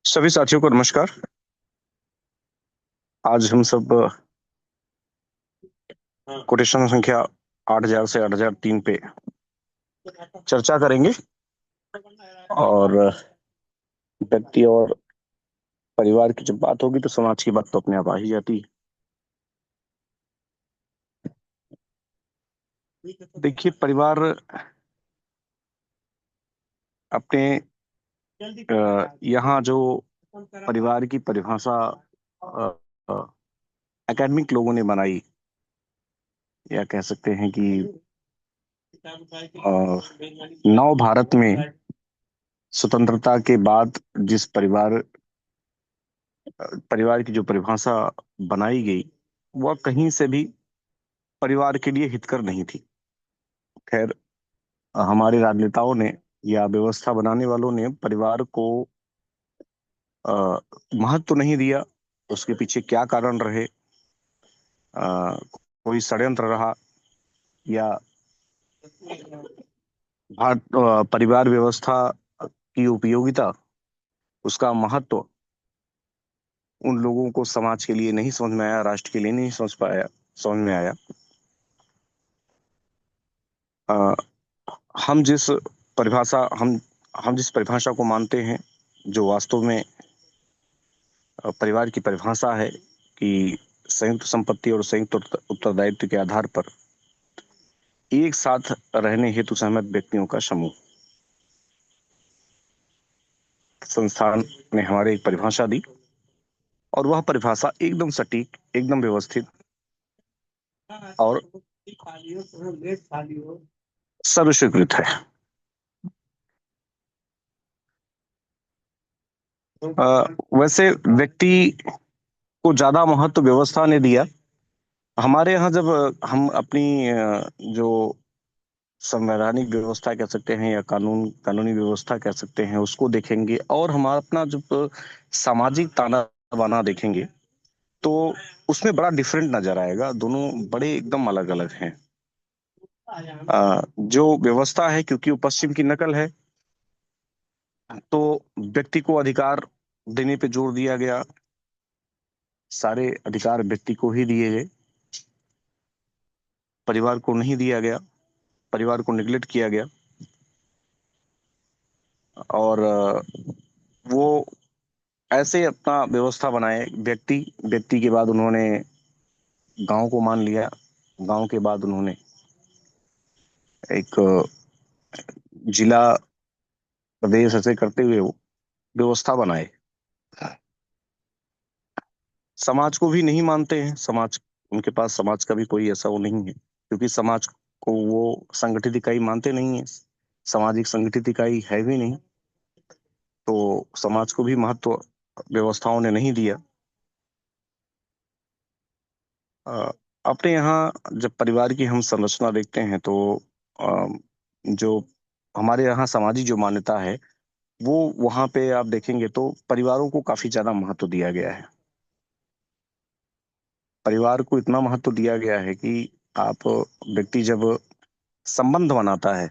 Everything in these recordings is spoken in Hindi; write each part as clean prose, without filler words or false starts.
सभी साथियों को नमस्कार। आज हम सब कोटेशन संख्या 8000 से 8003 पे चर्चा करेंगे। और व्यक्ति और परिवार की जब बात होगी तो समाज की बात तो अपने आप आ ही जाती है। देखिए, परिवार अपने यहाँ जो परिवार की परिभाषा एकेडमिक लोगों ने बनाई, या कह सकते हैं कि नव भारत में स्वतंत्रता के बाद जिस परिवार की जो परिभाषा बनाई गई, वह कहीं से भी परिवार के लिए हितकर नहीं थी। खैर, हमारे राजनेताओं ने या व्यवस्था बनाने वालों ने परिवार को अ, महत्व तो नहीं दिया। उसके पीछे क्या कारण रहे, कोई षड्यंत्र रहा, या परिवार व्यवस्था की उपयोगिता, उसका महत्व उन लोगों को समाज के लिए नहीं समझ में आया, राष्ट्र के लिए नहीं समझ में आया। अ, हम जिस परिभाषा हम जिस परिभाषा को मानते हैं, जो वास्तव में परिवार की परिभाषा है कि संयुक्त संपत्ति और संयुक्त उत्तरदायित्व के आधार पर एक साथ रहने हेतु सहमत व्यक्तियों का समूह। संस्थान ने हमारे एक परिभाषा दी, और वह परिभाषा एकदम सटीक, एकदम व्यवस्थित और सर्वस्वीकृत है। वैसे व्यक्ति को ज्यादा महत्व व्यवस्था ने दिया। हमारे यहाँ जब हम अपनी जो संवैधानिक व्यवस्था कह सकते हैं, या कानूनी व्यवस्था कह सकते हैं, उसको देखेंगे, और हमारा अपना जब सामाजिक ताना बाना देखेंगे, तो उसमें बड़ा डिफरेंट नजर आएगा। दोनों बड़े एकदम अलग अलग हैं। जो व्यवस्था है, क्योंकि वो पश्चिम की नकल है, तो व्यक्ति को अधिकार देने पे जोर दिया गया। सारे अधिकार व्यक्ति को ही दिए गए, परिवार को नहीं दिया गया, परिवार को निगलेक्ट किया गया। और वो ऐसे अपना व्यवस्था बनाए। व्यक्ति व्यक्ति के बाद उन्होंने गांव को मान लिया। गांव के बाद उन्होंने एक जिला, प्रदेश, ऐसे करते हुए वो व्यवस्था बनाए। समाज को भी नहीं मानते हैं। उनके पास समाज का भी कोई ऐसा वो नहीं है, क्योंकि समाज को वो संगठित इकाई मानते नहीं है। सामाजिक संगठित इकाई है भी नहीं, तो समाज को भी महत्व व्यवस्थाओं ने नहीं दिया। अ, अपने यहाँ जब परिवार की हम संरचना देखते हैं, तो अ, जो हमारे यहाँ सामाजिक जो मान्यता है, वो वहाँ पे आप देखेंगे तो परिवारों को काफी ज्यादा महत्व दिया गया है। परिवार को इतना महत्व दिया गया है कि आप व्यक्ति जब संबंध बनाता है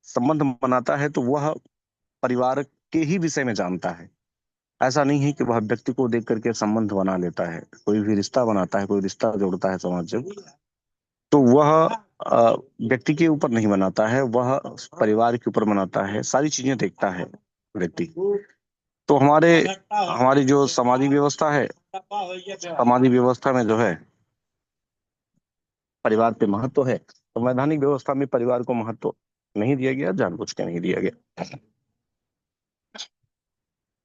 संबंध बनाता है तो वह परिवार के ही विषय में जानता है। ऐसा नहीं है कि वह व्यक्ति को देख करके संबंध बना लेता है। कोई भी रिश्ता बनाता है, कोई रिश्ता जोड़ता है समाज जब, तो वह व्यक्ति के ऊपर नहीं बनाता है, वह परिवार के ऊपर बनाता है। सारी चीजें देखता है व्यक्ति। तो हमारी जो सामाजिक व्यवस्था है, सामाजिक व्यवस्था में जो है परिवार पे महत्व है। संवैधानिक व्यवस्था में परिवार को महत्व नहीं दिया गया, जानबूझ के नहीं दिया गया।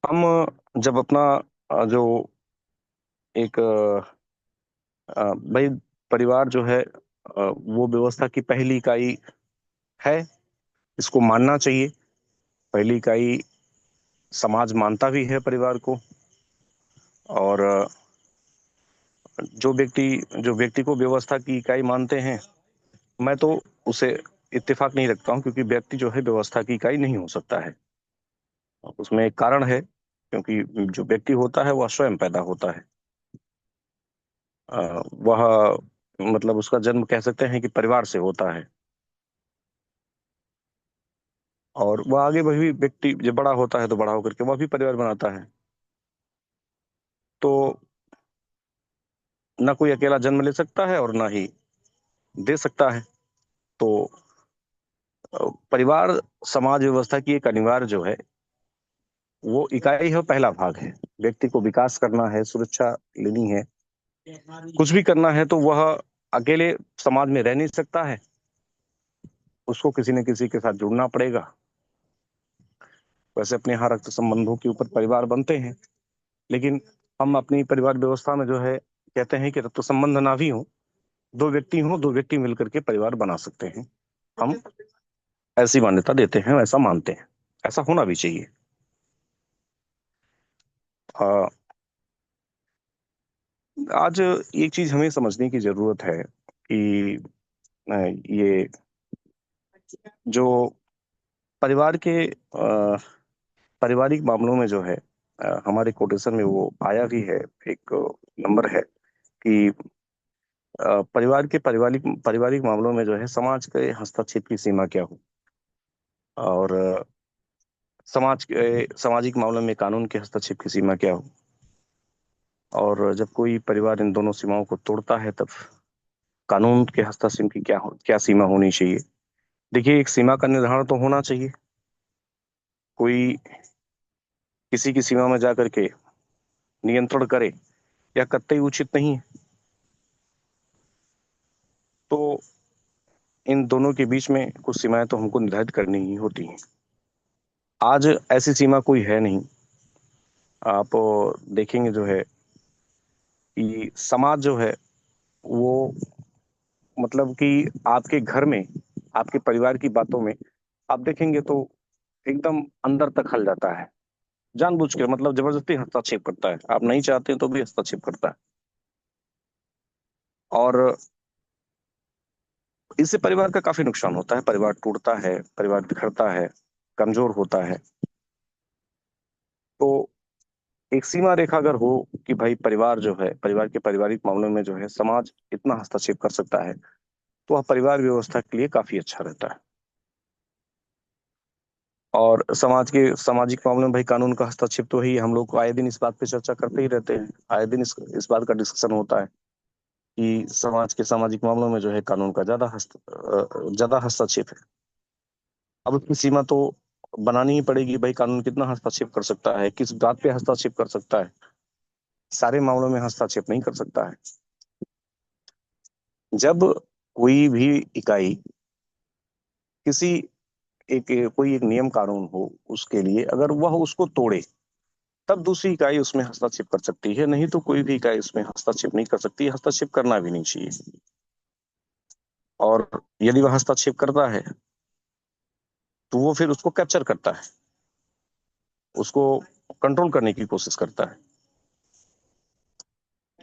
हम जब अपना जो एक भाई, परिवार जो है वो व्यवस्था की पहली इकाई है, इसको मानना चाहिए। पहली इकाई समाज मानता भी है परिवार को। और जो व्यक्ति को व्यवस्था की इकाई मानते हैं, मैं तो उसे इत्तेफाक नहीं रखता हूँ, क्योंकि व्यक्ति जो है व्यवस्था की इकाई नहीं हो सकता है। उसमें एक कारण है, क्योंकि जो व्यक्ति होता है वह स्वयं पैदा होता है। वह मतलब उसका जन्म कह सकते हैं कि परिवार से होता है। और वह आगे वही व्यक्ति जब बड़ा होता है तो बड़ा होकर के वह भी परिवार बनाता है। तो ना कोई अकेला जन्म ले सकता है और ना ही दे सकता है। तो परिवार समाज व्यवस्था की एक अनिवार्य जो है वो इकाई है, पहला भाग है। व्यक्ति को विकास करना है, सुरक्षा लेनी है, कुछ भी करना है तो वह अकेले समाज में रह नहीं सकता है। उसको किसी न किसी के साथ जुड़ना पड़ेगा। वैसे अपने यहाँ रक्त संबंधों के ऊपर परिवार बनते हैं, लेकिन हम अपनी परिवार व्यवस्था में जो है कहते हैं कि रक्त संबंध ना भी हो, दो व्यक्ति हो, दो व्यक्ति मिलकर के परिवार बना सकते हैं। हम ऐसी मान्यता देते हैं, ऐसा मानते हैं, ऐसा होना भी चाहिए। आ, आज एक चीज हमें समझने की जरूरत है कि ये जो परिवार के पारिवारिक मामलों में जो है हमारे कोटेशन में वो आया भी है, एक नंबर है कि परिवार के पारिवारिक पारिवारिक मामलों में जो है समाज के हस्तक्षेप की सीमा क्या हो, और समाज के सामाजिक मामलों में कानून के हस्तक्षेप की सीमा क्या हो। और जब कोई परिवार इन दोनों सीमाओं को तोड़ता है तब कानून के हस्तक्षेप की क्या सीमा होनी चाहिए। देखिए, एक सीमा का निर्धारण तो होना चाहिए। कोई किसी की सीमा में जाकर के नियंत्रण करे या कतई उचित नहीं है। तो इन दोनों के बीच में कुछ सीमाएं तो हमको निर्धारित करनी ही होती हैं। आज ऐसी सीमा कोई है नहीं। आप देखेंगे जो है कि समाज जो है वो मतलब कि आपके घर में, आपके परिवार की बातों में आप देखेंगे तो एकदम अंदर तक हल जाता है। जानबूझ के मतलब जबरदस्ती हस्तक्षेप करता है, आप नहीं चाहते हैं तो भी हस्तक्षेप करता है। और इससे परिवार का काफी नुकसान होता है, परिवार टूटता है, परिवार बिखरता है, कमजोर होता है। तो एक सीमा रेखा अगर हो कि भाई परिवार जो है, परिवार के पारिवारिक मामलों में जो है समाज इतना हस्तक्षेप कर सकता है, तो वह परिवार व्यवस्था के लिए काफी अच्छा रहता है। और समाज के सामाजिक मामलों में भाई कानून का हस्तक्षेप तो ही, हम लोग आए दिन इस बात पे चर्चा करते ही रहते हैं, आए दिन इस बात का डिस्कशन होता है कि समाज के सामाजिक मामलों में जो है कानून का ज्यादा हस्तक्षेप है। अब उसकी सीमा तो बनानी ही पड़ेगी भाई, कानून कितना हस्तक्षेप कर सकता है, किस बात पे हस्तक्षेप कर सकता है। सारे मामलों में हस्तक्षेप नहीं कर सकता है। जब कोई भी इकाई किसी एक कोई एक नियम कानून हो उसके लिए, अगर वह उसको तोड़े तब दूसरी इकाई उसमें हस्तक्षेप कर सकती है, नहीं तो कोई भी इकाई उसमें हस्तक्षेप नहीं कर सकती, हस्तक्षेप करना भी नहीं चाहिए। और यदि वह हस्तक्षेप करता है तो वो फिर उसको कैप्चर करता है, उसको कंट्रोल करने की कोशिश करता है।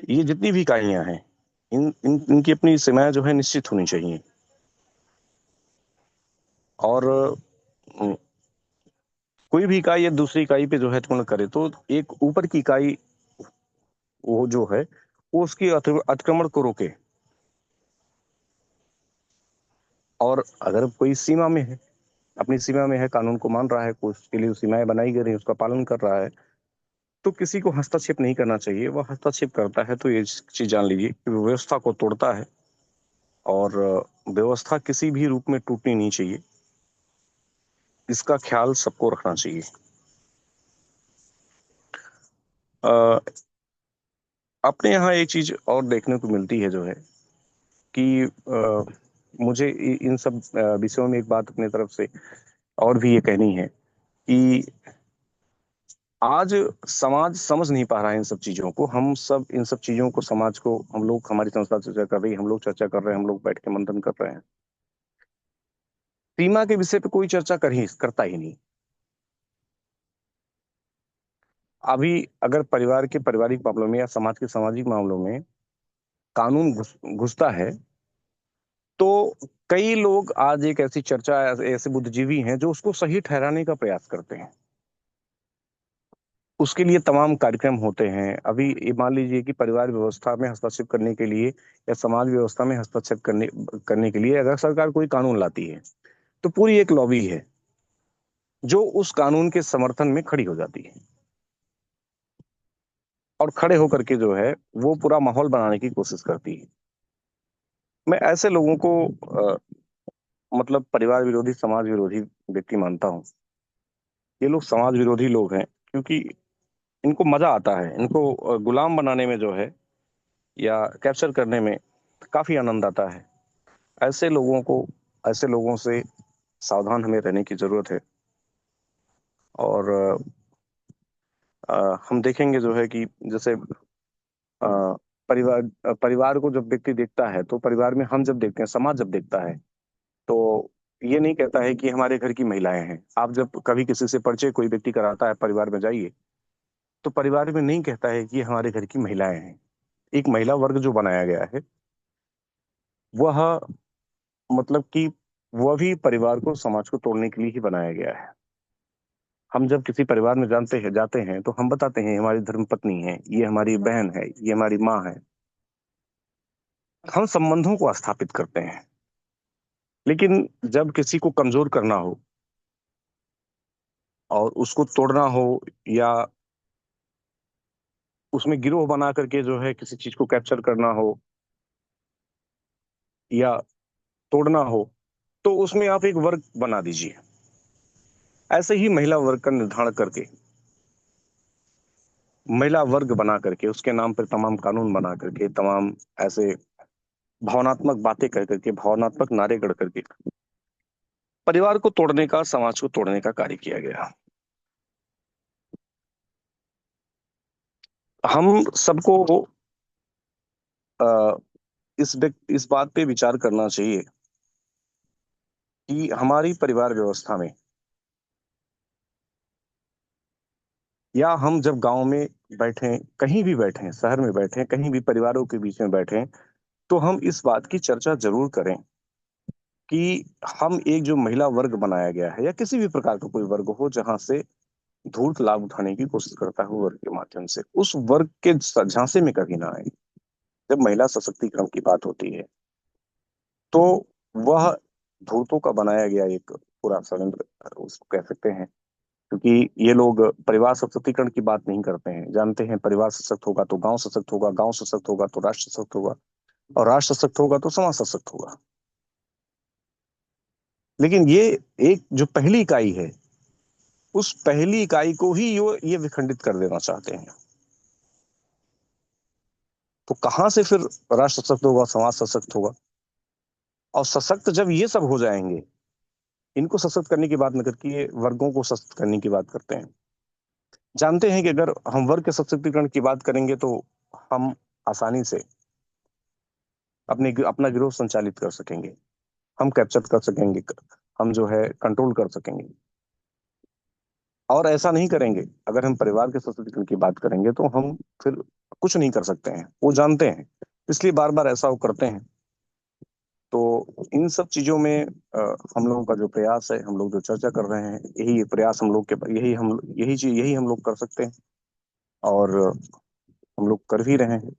ये जितनी भी इकाइयां हैं, इनकी अपनी सीमाएं जो है निश्चित होनी चाहिए। और कोई भी इकाई या दूसरी इकाई पे जो है अतिक्रमण करे तो एक ऊपर की इकाई वो जो है वो उसकी अतिक्रमण को रोके। और अगर कोई सीमा में है, अपनी सीमा में है, कानून को मान रहा है, कोई उसके लिए सीमाएं बनाई गई हैं, उसका पालन कर रहा है, तो किसी को हस्तक्षेप नहीं करना चाहिए। वह हस्तक्षेप करता है तो ये चीज जान लीजिए कि वो व्यवस्था को तोड़ता है। और व्यवस्था किसी भी रूप में टूटनी नहीं चाहिए, इसका ख्याल सबको रखना चाहिए। अ, अपने यहाँ एक चीज और देखने को मिलती है जो है कि मुझे इन सब विषयों में एक बात अपनी तरफ से और भी ये कहनी है कि आज समाज समझ नहीं पा रहा है इन सब चीजों को। हम सब इन सब चीजों को, समाज को, हम लोग, हमारी संस्था चर्चा कर रही है, हम लोग चर्चा कर रहे हैं, हम लोग बैठ के मंथन कर रहे हैं, सीमा के विषय पे कोई चर्चा करता ही नहीं। अभी अगर परिवार के पारिवारिक मामलों में या समाज के सामाजिक मामलों में कानून घुसता है तो कई लोग आज एक ऐसी चर्चा, ऐसे बुद्धिजीवी हैं जो उसको सही ठहराने का प्रयास करते हैं। उसके लिए तमाम कार्यक्रम होते हैं। अभी ये मान लीजिए कि परिवार व्यवस्था में हस्तक्षेप करने के लिए या समाज व्यवस्था में हस्तक्षेप करने करने के लिए अगर सरकार कोई कानून लाती है तो पूरी एक लॉबी है जो उस कानून के समर्थन में खड़ी हो जाती है और खड़े होकर के जो है वो पूरा माहौल बनाने की कोशिश करती है। मैं ऐसे लोगों को मतलब परिवार विरोधी, समाज विरोधी व्यक्ति मानता हूँ। ये लोग समाज विरोधी लोग हैं क्योंकि इनको मजा आता है, इनको गुलाम बनाने में जो है या कैप्चर करने में काफी आनंद आता है। ऐसे लोगों को, ऐसे लोगों से सावधान हमें रहने की जरूरत है। और हम देखेंगे जो है कि जैसे अ, परिवार को जब व्यक्ति देखता है तो परिवार में हम जब देखते हैं, समाज जब देखता है तो ये नहीं कहता है कि हमारे घर की महिलाएं हैं। आप जब कभी किसी से परिचय कोई व्यक्ति कराता है परिवार में जाइए, तो परिवार में नहीं कहता है कि ये हमारे घर की महिलाएं हैं। एक महिला वर्ग जो बनाया गया है वह मतलब कि वह भी परिवार को, समाज को तोड़ने के लिए ही बनाया गया है। हम जब किसी परिवार में जानते हैं, जाते हैं, तो हम बताते हैं हमारी धर्म पत्नी है, ये हमारी बहन है, ये हमारी माँ है। हम संबंधों को स्थापित करते हैं। लेकिन जब किसी को कमजोर करना हो और उसको तोड़ना हो, या उसमें गिरोह बना करके जो है किसी चीज को कैप्चर करना हो या तोड़ना हो, तो उसमें आप एक वर्ग बना दीजिए। ऐसे ही महिला वर्ग का निर्धारण करके, महिला वर्ग बना करके, उसके नाम पर तमाम कानून बना करके, तमाम ऐसे भावनात्मक बातें कह करके, भावनात्मक नारे गढ़ करके परिवार को तोड़ने का, समाज को तोड़ने का कार्य किया गया। हम सबको अ, इस बात पे विचार करना चाहिए कि हमारी परिवार व्यवस्था में, या हम जब गांव में बैठे, कहीं भी बैठे, शहर में बैठे, कहीं भी परिवारों के बीच में बैठे, तो हम इस बात की चर्चा जरूर करें कि हम एक जो महिला वर्ग बनाया गया है, या किसी भी प्रकार का कोई वर्ग हो जहां से धूर्त लाभ उठाने की कोशिश करता है वर्ग के माध्यम से, उस वर्ग के झांसे में कभी ना आए। जब महिला सशक्तिकरण की बात होती है तो वह धूर्तों का बनाया गया एक पूरा षड्यंत्र उसको कह सकते हैं। क्योंकि ये लोग परिवार सशक्तिकरण की बात नहीं करते हैं। जानते हैं परिवार सशक्त होगा तो गांव सशक्त होगा, गांव सशक्त होगा तो राष्ट्र सशक्त होगा, और राष्ट्र सशक्त होगा तो समाज सशक्त होगा। लेकिन ये एक जो पहली इकाई है, उस पहली इकाई को ही ये विखंडित कर देना चाहते हैं। तो कहां से फिर राष्ट्र सशक्त होगा, समाज सशक्त होगा? और सशक्त जब ये सब हो जाएंगे, इनको सशक्त करने की बात न करके ये वर्गों को सशक्त करने की बात करते हैं। जानते हैं कि अगर हम वर्ग के सशक्तिकरण की बात करेंगे तो हम आसानी से अपना गिरोह संचालित कर सकेंगे, हम कैप्चर कर सकेंगे, हम जो है कंट्रोल कर सकेंगे। और ऐसा नहीं करेंगे, अगर हम परिवार के सशक्तिकरण की बात करेंगे तो हम फिर कुछ नहीं कर सकते हैं, वो जानते हैं। इसलिए बार बार ऐसा वो करते हैं। तो इन सब चीजों में हम लोगों का जो प्रयास है, हम लोग जो चर्चा कर रहे हैं, यही प्रयास हम लोग के, यही हम लोग कर सकते हैं। और हम लोग कर भी रहे हैं।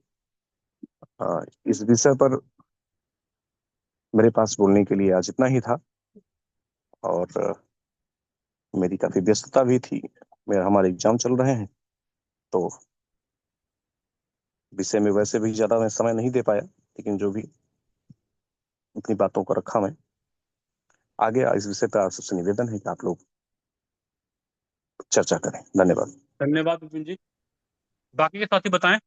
इस विषय पर मेरे पास बोलने के लिए आज इतना ही था। और मेरी काफी व्यस्तता भी थी, मेरा हमारे एग्जाम चल रहे हैं, तो विषय में वैसे भी ज्यादा मैं समय नहीं दे पाया। लेकिन जो भी अपनी बातों को रखा मैं, आगे इस विषय पर आप सबसे निवेदन है कि आप लोग चर्चा करें। धन्यवाद। धन्यवाद विपिन जी। बाकी के साथी बताएं।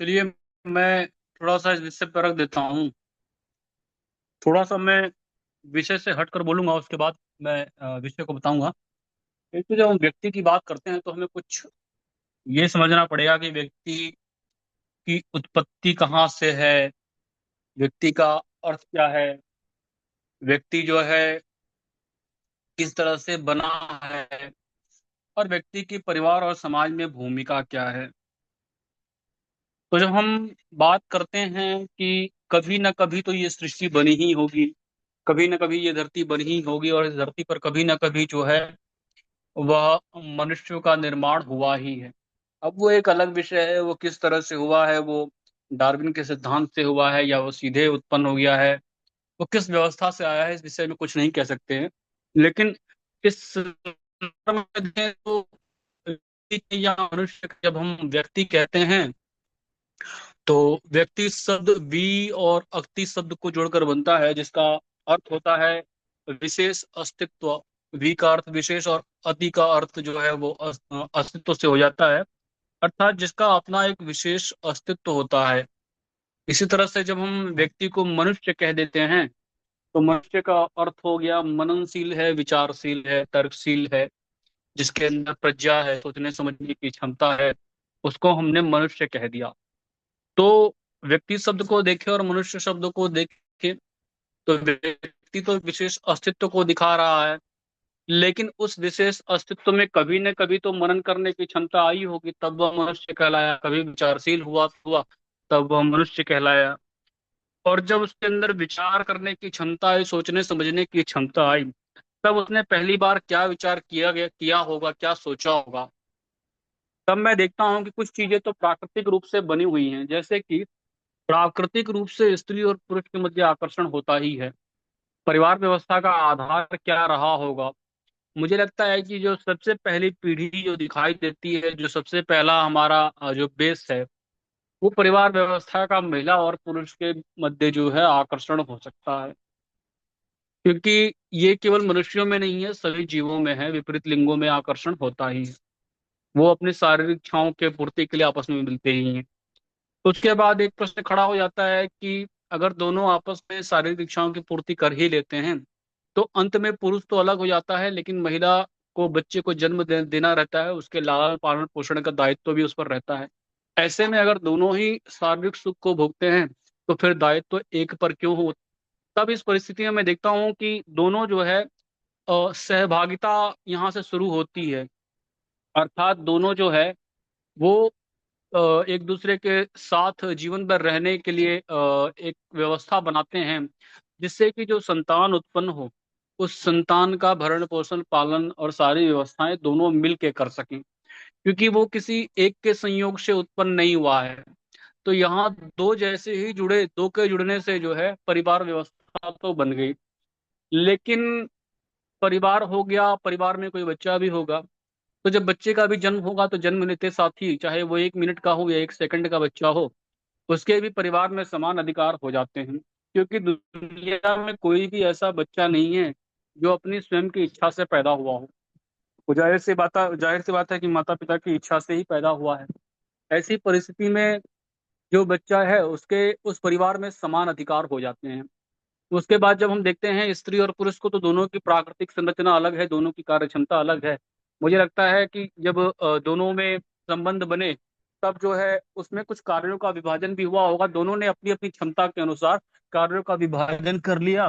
चलिए, मैं थोड़ा सा इस विषय पर रख देता हूँ। थोड़ा सा मैं विषय से हटकर बोलूंगा, उसके बाद मैं विषय को बताऊंगा। एक तो जब हम व्यक्ति की बात करते हैं तो हमें कुछ ये समझना पड़ेगा कि व्यक्ति की उत्पत्ति कहाँ से है, व्यक्ति का अर्थ क्या है, व्यक्ति जो है किस तरह से बना है, और व्यक्ति की परिवार और समाज में भूमिका क्या है। तो जब हम बात करते हैं कि कभी ना कभी तो ये सृष्टि बनी ही होगी, कभी ना कभी ये धरती बनी ही होगी, और इस धरती पर कभी ना कभी जो है वह मनुष्यों का निर्माण हुआ ही है। अब वो एक अलग विषय है, वो किस तरह से हुआ है, वो डार्विन के सिद्धांत से हुआ है या वो सीधे उत्पन्न हो गया है, वो किस व्यवस्था से आया है, इस विषय में कुछ नहीं कह सकते हैं। लेकिन इस संदर्भ में देखें तो व्यक्ति या मनुष्य जब हम व्यक्ति कहते हैं तो व्यक्ति शब्द वी और अक्ति शब्द को जोड़कर बनता है, जिसका अर्थ होता है विशेष अस्तित्व। वी का अर्थ विशेष और अति का अर्थ जो है वो अस्तित्व से हो जाता है, अर्थात जिसका अपना एक विशेष अस्तित्व होता है। इसी तरह से जब हम व्यक्ति को मनुष्य कह देते हैं तो मनुष्य का अर्थ हो गया मननशील है, विचारशील है, तर्कशील है, जिसके अंदर प्रज्ञा है, सोचने समझने की क्षमता है, उसको हमने मनुष्य कह दिया। तो व्यक्ति शब्द को देखे और मनुष्य शब्द को देखे तो व्यक्ति तो विशेष अस्तित्व को दिखा रहा है, लेकिन उस विशेष अस्तित्व में कभी न कभी तो मनन करने की क्षमता आई होगी, तब वह मनुष्य कहलाया। कभी विचारशील हुआ तब वह मनुष्य कहलाया। और जब उसके अंदर विचार करने की क्षमता आई, सोचने समझने की क्षमता आई, तब उसने पहली बार क्या विचार किया होगा, क्या सोचा होगा। तब मैं देखता हूँ कि कुछ चीजें तो प्राकृतिक रूप से बनी हुई हैं, जैसे कि प्राकृतिक रूप से स्त्री और पुरुष के मध्य आकर्षण होता ही है। परिवार व्यवस्था का आधार क्या रहा होगा। मुझे लगता है कि जो सबसे पहली पीढ़ी जो दिखाई देती है, जो सबसे पहला हमारा जो बेस है, वो परिवार व्यवस्था का महिला और पुरुष के मध्य जो है आकर्षण हो सकता है। क्योंकि ये केवल मनुष्यों में नहीं है, सभी जीवों में है, विपरीत लिंगों में आकर्षण होता ही है। वो अपनी शारीरिक इच्छाओं के पूर्ति के लिए आपस में मिलते ही हैं। उसके बाद एक प्रश्न खड़ा हो जाता है कि अगर दोनों आपस में शारीरिक इच्छाओं की पूर्ति कर ही लेते हैं तो अंत में पुरुष तो अलग हो जाता है, लेकिन महिला को बच्चे को देना रहता है, उसके लालन पालन पोषण का दायित्व भी उस पर रहता है। ऐसे में अगर दोनों ही शारीरिक सुख को भोगते हैं तो फिर दायित्व एक पर क्यों हो। तब इस परिस्थिति में मैं देखता हूँ कि दोनों जो है सहभागिता यहाँ से शुरू होती है, अर्थात दोनों जो है वो एक दूसरे के साथ जीवन भर रहने के लिए एक व्यवस्था बनाते हैं, जिससे कि जो संतान उत्पन्न हो उस संतान का भरण पोषण पालन और सारी व्यवस्थाएं दोनों मिल के कर सकें, क्योंकि वो किसी एक के संयोग से उत्पन्न नहीं हुआ है। तो यहाँ दो जैसे ही जुड़े, दो के जुड़ने से जो है परिवार व्यवस्था तो बन गई। लेकिन परिवार हो गया, परिवार में कोई बच्चा भी होगा, तो जब बच्चे का भी जन्म होगा तो जन्म लेते साथ ही, चाहे वो 1 मिनट का हो या 1 सेकंड का बच्चा हो, उसके भी परिवार में समान अधिकार हो जाते हैं। क्योंकि दुनिया में कोई भी ऐसा बच्चा नहीं है जो अपनी स्वयं की इच्छा से पैदा हुआ हो। वो जाहिर सी बात है कि माता पिता की इच्छा से ही पैदा हुआ है। ऐसी परिस्थिति में जो बच्चा है उसके उस परिवार में समान अधिकार हो जाते हैं। उसके बाद जब हम देखते हैं स्त्री और पुरुष को, तो दोनों की प्राकृतिक संरचना अलग है, दोनों की कार्य क्षमता अलग है। मुझे लगता है कि जब दोनों में संबंध बने तब जो है उसमें कुछ कार्यों का विभाजन भी हुआ होगा, दोनों ने अपनी अपनी क्षमता के अनुसार कार्यों का विभाजन कर लिया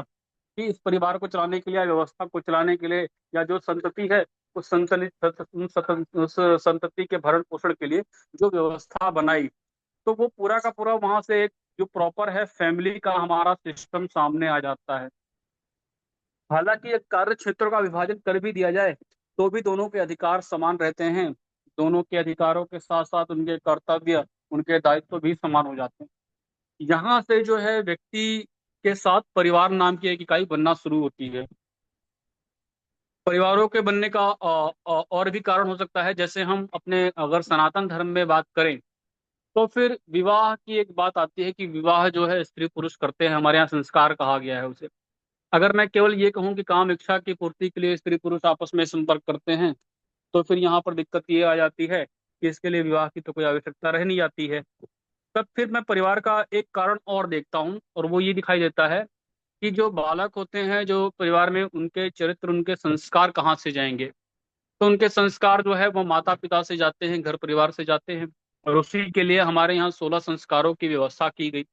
कि इस परिवार को चलाने के लिए या व्यवस्था को चलाने के लिए या जो संतति है उस उस संतति के भरण पोषण के लिए जो व्यवस्था बनाई, तो वो पूरा का पूरा वहां से एक जो प्रॉपर है फैमिली का हमारा सिस्टम सामने आ जाता है। हालांकि एक कार्य क्षेत्रों का विभाजन कर भी दिया जाए तो भी दोनों के अधिकार समान रहते हैं। दोनों के अधिकारों के साथ साथ उनके कर्तव्य, उनके दायित्व भी समान हो जाते हैं। यहाँ से जो है व्यक्ति के साथ परिवार नाम की एक इकाई बनना शुरू होती है। परिवारों के बनने का और भी कारण हो सकता है, जैसे हम अपने अगर सनातन धर्म में बात करें तो फिर विवाह की एक बात आती है कि विवाह जो है स्त्री पुरुष करते हैं, हमारे यहाँ संस्कार कहा गया है उसे। अगर मैं केवल ये कहूँ कि काम इच्छा की पूर्ति के लिए स्त्री पुरुष आपस में संपर्क करते हैं, तो फिर यहाँ पर दिक्कत ये आ जाती है कि इसके लिए विवाह की तो कोई आवश्यकता रह नहीं जाती है। तब फिर मैं परिवार का एक कारण और देखता हूँ और वो ये दिखाई देता है कि जो बालक होते हैं जो परिवार में, उनके चरित्र, उनके संस्कार कहाँ से जाएंगे। तो उनके संस्कार जो है वो माता पिता से जाते हैं, घर परिवार से जाते हैं। और उसी के लिए हमारे यहाँ 16 संस्कारों की व्यवस्था की गई।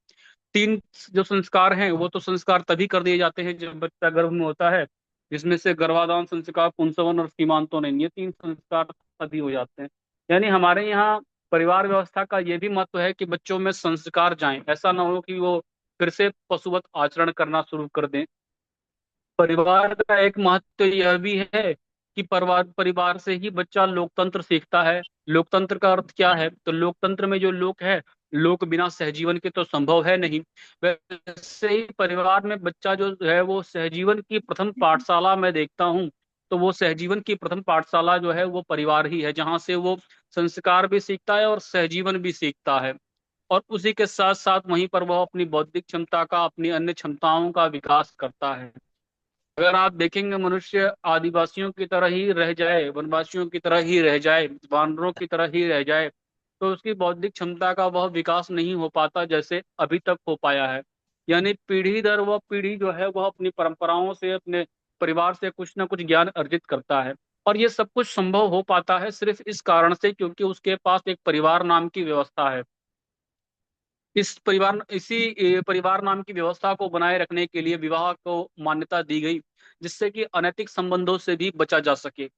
तीन जो संस्कार हैं वो तो संस्कार तभी कर दिए जाते हैं जब बच्चा गर्भ में होता है, जिसमें से गर्भाधान संस्कार, पुंसवन और सीमांतोलन, ये तीन संस्कार सभी हो जाते हैं। यानी हमारे यहाँ परिवार व्यवस्था का ये भी महत्व है कि बच्चों में संस्कार जाएं, ऐसा ना हो कि वो फिर से पशुवत आचरण करना शुरू कर दें। परिवार का एक महत्व यह भी है कि परिवार परिवार से ही बच्चा लोकतंत्र सीखता है। लोकतंत्र का अर्थ क्या है? तो लोकतंत्र में जो लोक है, लोक बिना सहजीवन के तो संभव है नहीं। वैसे ही परिवार में बच्चा जो है वो सहजीवन की प्रथम पाठशाला मैं देखता हूँ, तो वो सहजीवन की प्रथम पाठशाला जो है वो परिवार ही है, जहाँ से वो संस्कार भी सीखता है और सहजीवन भी सीखता है। और उसी के साथ साथ वहीं पर वह अपनी बौद्धिक क्षमता का, अपनी अन्य क्षमताओं का विकास करता है। अगर आप देखेंगे मनुष्य आदिवासियों की तरह ही रह जाए, वनवासियों की तरह ही रह जाए, वानरों की तरह ही रह जाए, तो उसकी बौद्धिक क्षमता का वह विकास नहीं हो पाता जैसे अभी तक हो पाया है। यानी पीढ़ी दर वह पीढ़ी जो है वह अपनी परंपराओं से, अपने परिवार से कुछ ना कुछ ज्ञान अर्जित करता है। और ये सब कुछ संभव हो पाता है सिर्फ इस कारण से क्योंकि उसके पास एक परिवार नाम की व्यवस्था है। परिवार नाम की व्यवस्था को बनाए रखने के लिए विवाह को मान्यता दी गई, जिससे कि अनैतिक संबंधों से भी बचा जा सके।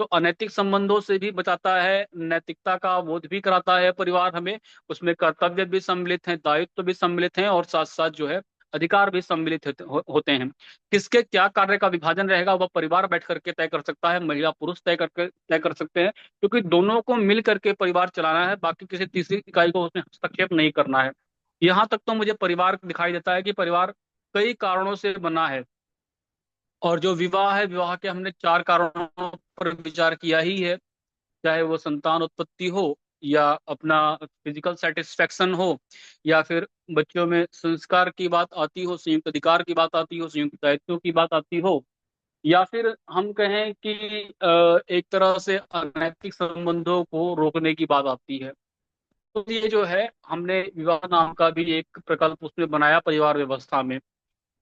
तो अनैतिक संबंधों से भी बचाता है, नैतिकता का बोध भी कराता है परिवार हमें। उसमें कर्तव्य भी सम्मिलित हैं, दायित्व भी सम्मिलित हैं, और साथ साथ जो है अधिकार भी सम्मिलित होते हैं। किसके क्या कार्य का विभाजन रहेगा वह परिवार बैठ करके तय कर सकता है, महिला पुरुष तय कर सकते हैं, क्योंकि दोनों को मिल करके परिवार चलाना है, बाकी किसी तीसरी इकाई को उसमें हस्तक्षेप नहीं करना है। यहाँ तक तो मुझे परिवार दिखाई देता है कि परिवार कई कारणों से बना है। और जो विवाह है, विवाह के हमने चार कारणों पर विचार किया ही है, चाहे वो संतान उत्पत्ति हो, या अपना फिजिकल सेटिस्फेक्शन हो, या फिर बच्चों में संस्कार की बात आती हो, संयुक्त अधिकार की बात आती हो, संयुक्त दायित्वों की बात आती हो, या फिर हम कहें कि एक तरह से अनैतिक संबंधों को रोकने की बात आती है। तो ये जो है हमने विवाह नाम का भी एक प्रकल्प उसमें बनाया परिवार व्यवस्था में।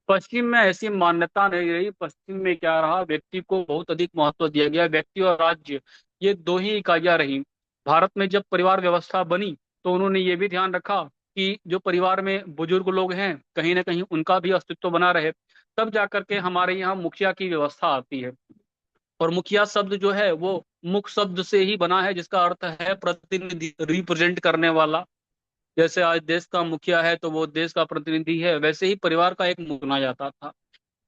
पश्चिम में ऐसी मान्यता नहीं रही। पश्चिम में क्या रहा, व्यक्ति को बहुत अधिक महत्व दिया गया। व्यक्ति और राज्य, ये दो ही इकाइयां रही। भारत में जब परिवार व्यवस्था बनी तो उन्होंने ये भी ध्यान रखा कि जो परिवार में बुजुर्ग लोग हैं कहीं ना कहीं उनका भी अस्तित्व बना रहे। तब जाकर के हमारे यहाँ मुखिया की व्यवस्था आती है। और मुखिया शब्द जो है वो मुख शब्द से ही बना है, जिसका अर्थ है प्रतिनिधि, रिप्रेजेंट करने वाला। जैसे आज देश का मुखिया है तो वो देश का प्रतिनिधि है, वैसे ही परिवार का एक मुखिया बना जाता था।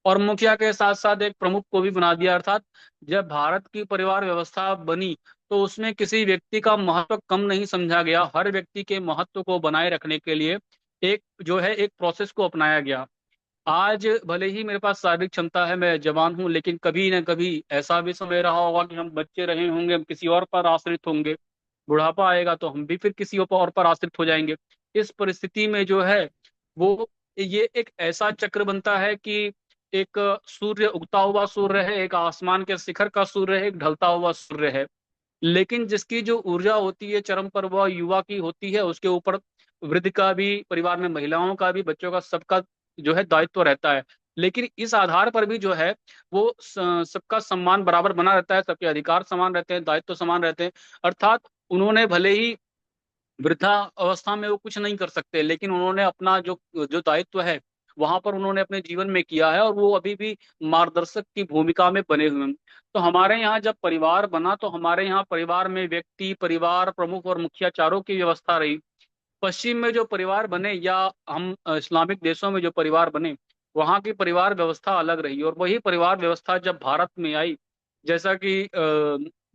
और मुखिया के साथ साथ एक प्रमुख को भी बना दिया। अर्थात जब भारत की परिवार व्यवस्था बनी तो उसमें किसी व्यक्ति का महत्व कम नहीं समझा गया। हर व्यक्ति के महत्व को बनाए रखने के लिए एक जो है एक प्रोसेस को अपनाया गया। आज भले ही मेरे पास शारीरिक क्षमता है, मैं जवान हूं, लेकिन कभी न कभी ऐसा भी समय रहा होगा कि हम बच्चे रहे होंगे, हम किसी और पर आश्रित होंगे। बुढ़ापा आएगा तो हम भी फिर किसी और पर आश्रित हो जाएंगे। इस परिस्थिति में जो है वो ये एक ऐसा चक्र बनता है कि एक सूर्य, उगता हुआ सूर्य है, एक आसमान के शिखर का सूर्य है, एक ढलता हुआ सूर्य है। लेकिन जिसकी जो ऊर्जा होती है चरम पर वह युवा की होती है। उसके ऊपर वृद्ध का भी, परिवार में महिलाओं का भी, बच्चों का, सबका जो है दायित्व रहता है। लेकिन इस आधार पर भी जो है वो सबका सम्मान बराबर बना रहता है, सबके अधिकार समान रहते हैं, दायित्व समान रहते हैं। अर्थात उन्होंने भले ही वृद्धा अवस्था में वो कुछ नहीं कर सकते, लेकिन उन्होंने अपना जो जो दायित्व है वहां पर उन्होंने अपने जीवन में किया है, और वो अभी भी मार्गदर्शक की भूमिका में बने हुए हैं। तो हमारे यहाँ जब परिवार बना तो हमारे यहाँ परिवार में व्यक्ति, परिवार प्रमुख और मुखिया चारों की व्यवस्था रही। पश्चिम में जो परिवार बने, या हम इस्लामिक देशों में जो परिवार बने, वहाँ की परिवार व्यवस्था अलग रही। और वही परिवार व्यवस्था जब भारत में आई, जैसा कि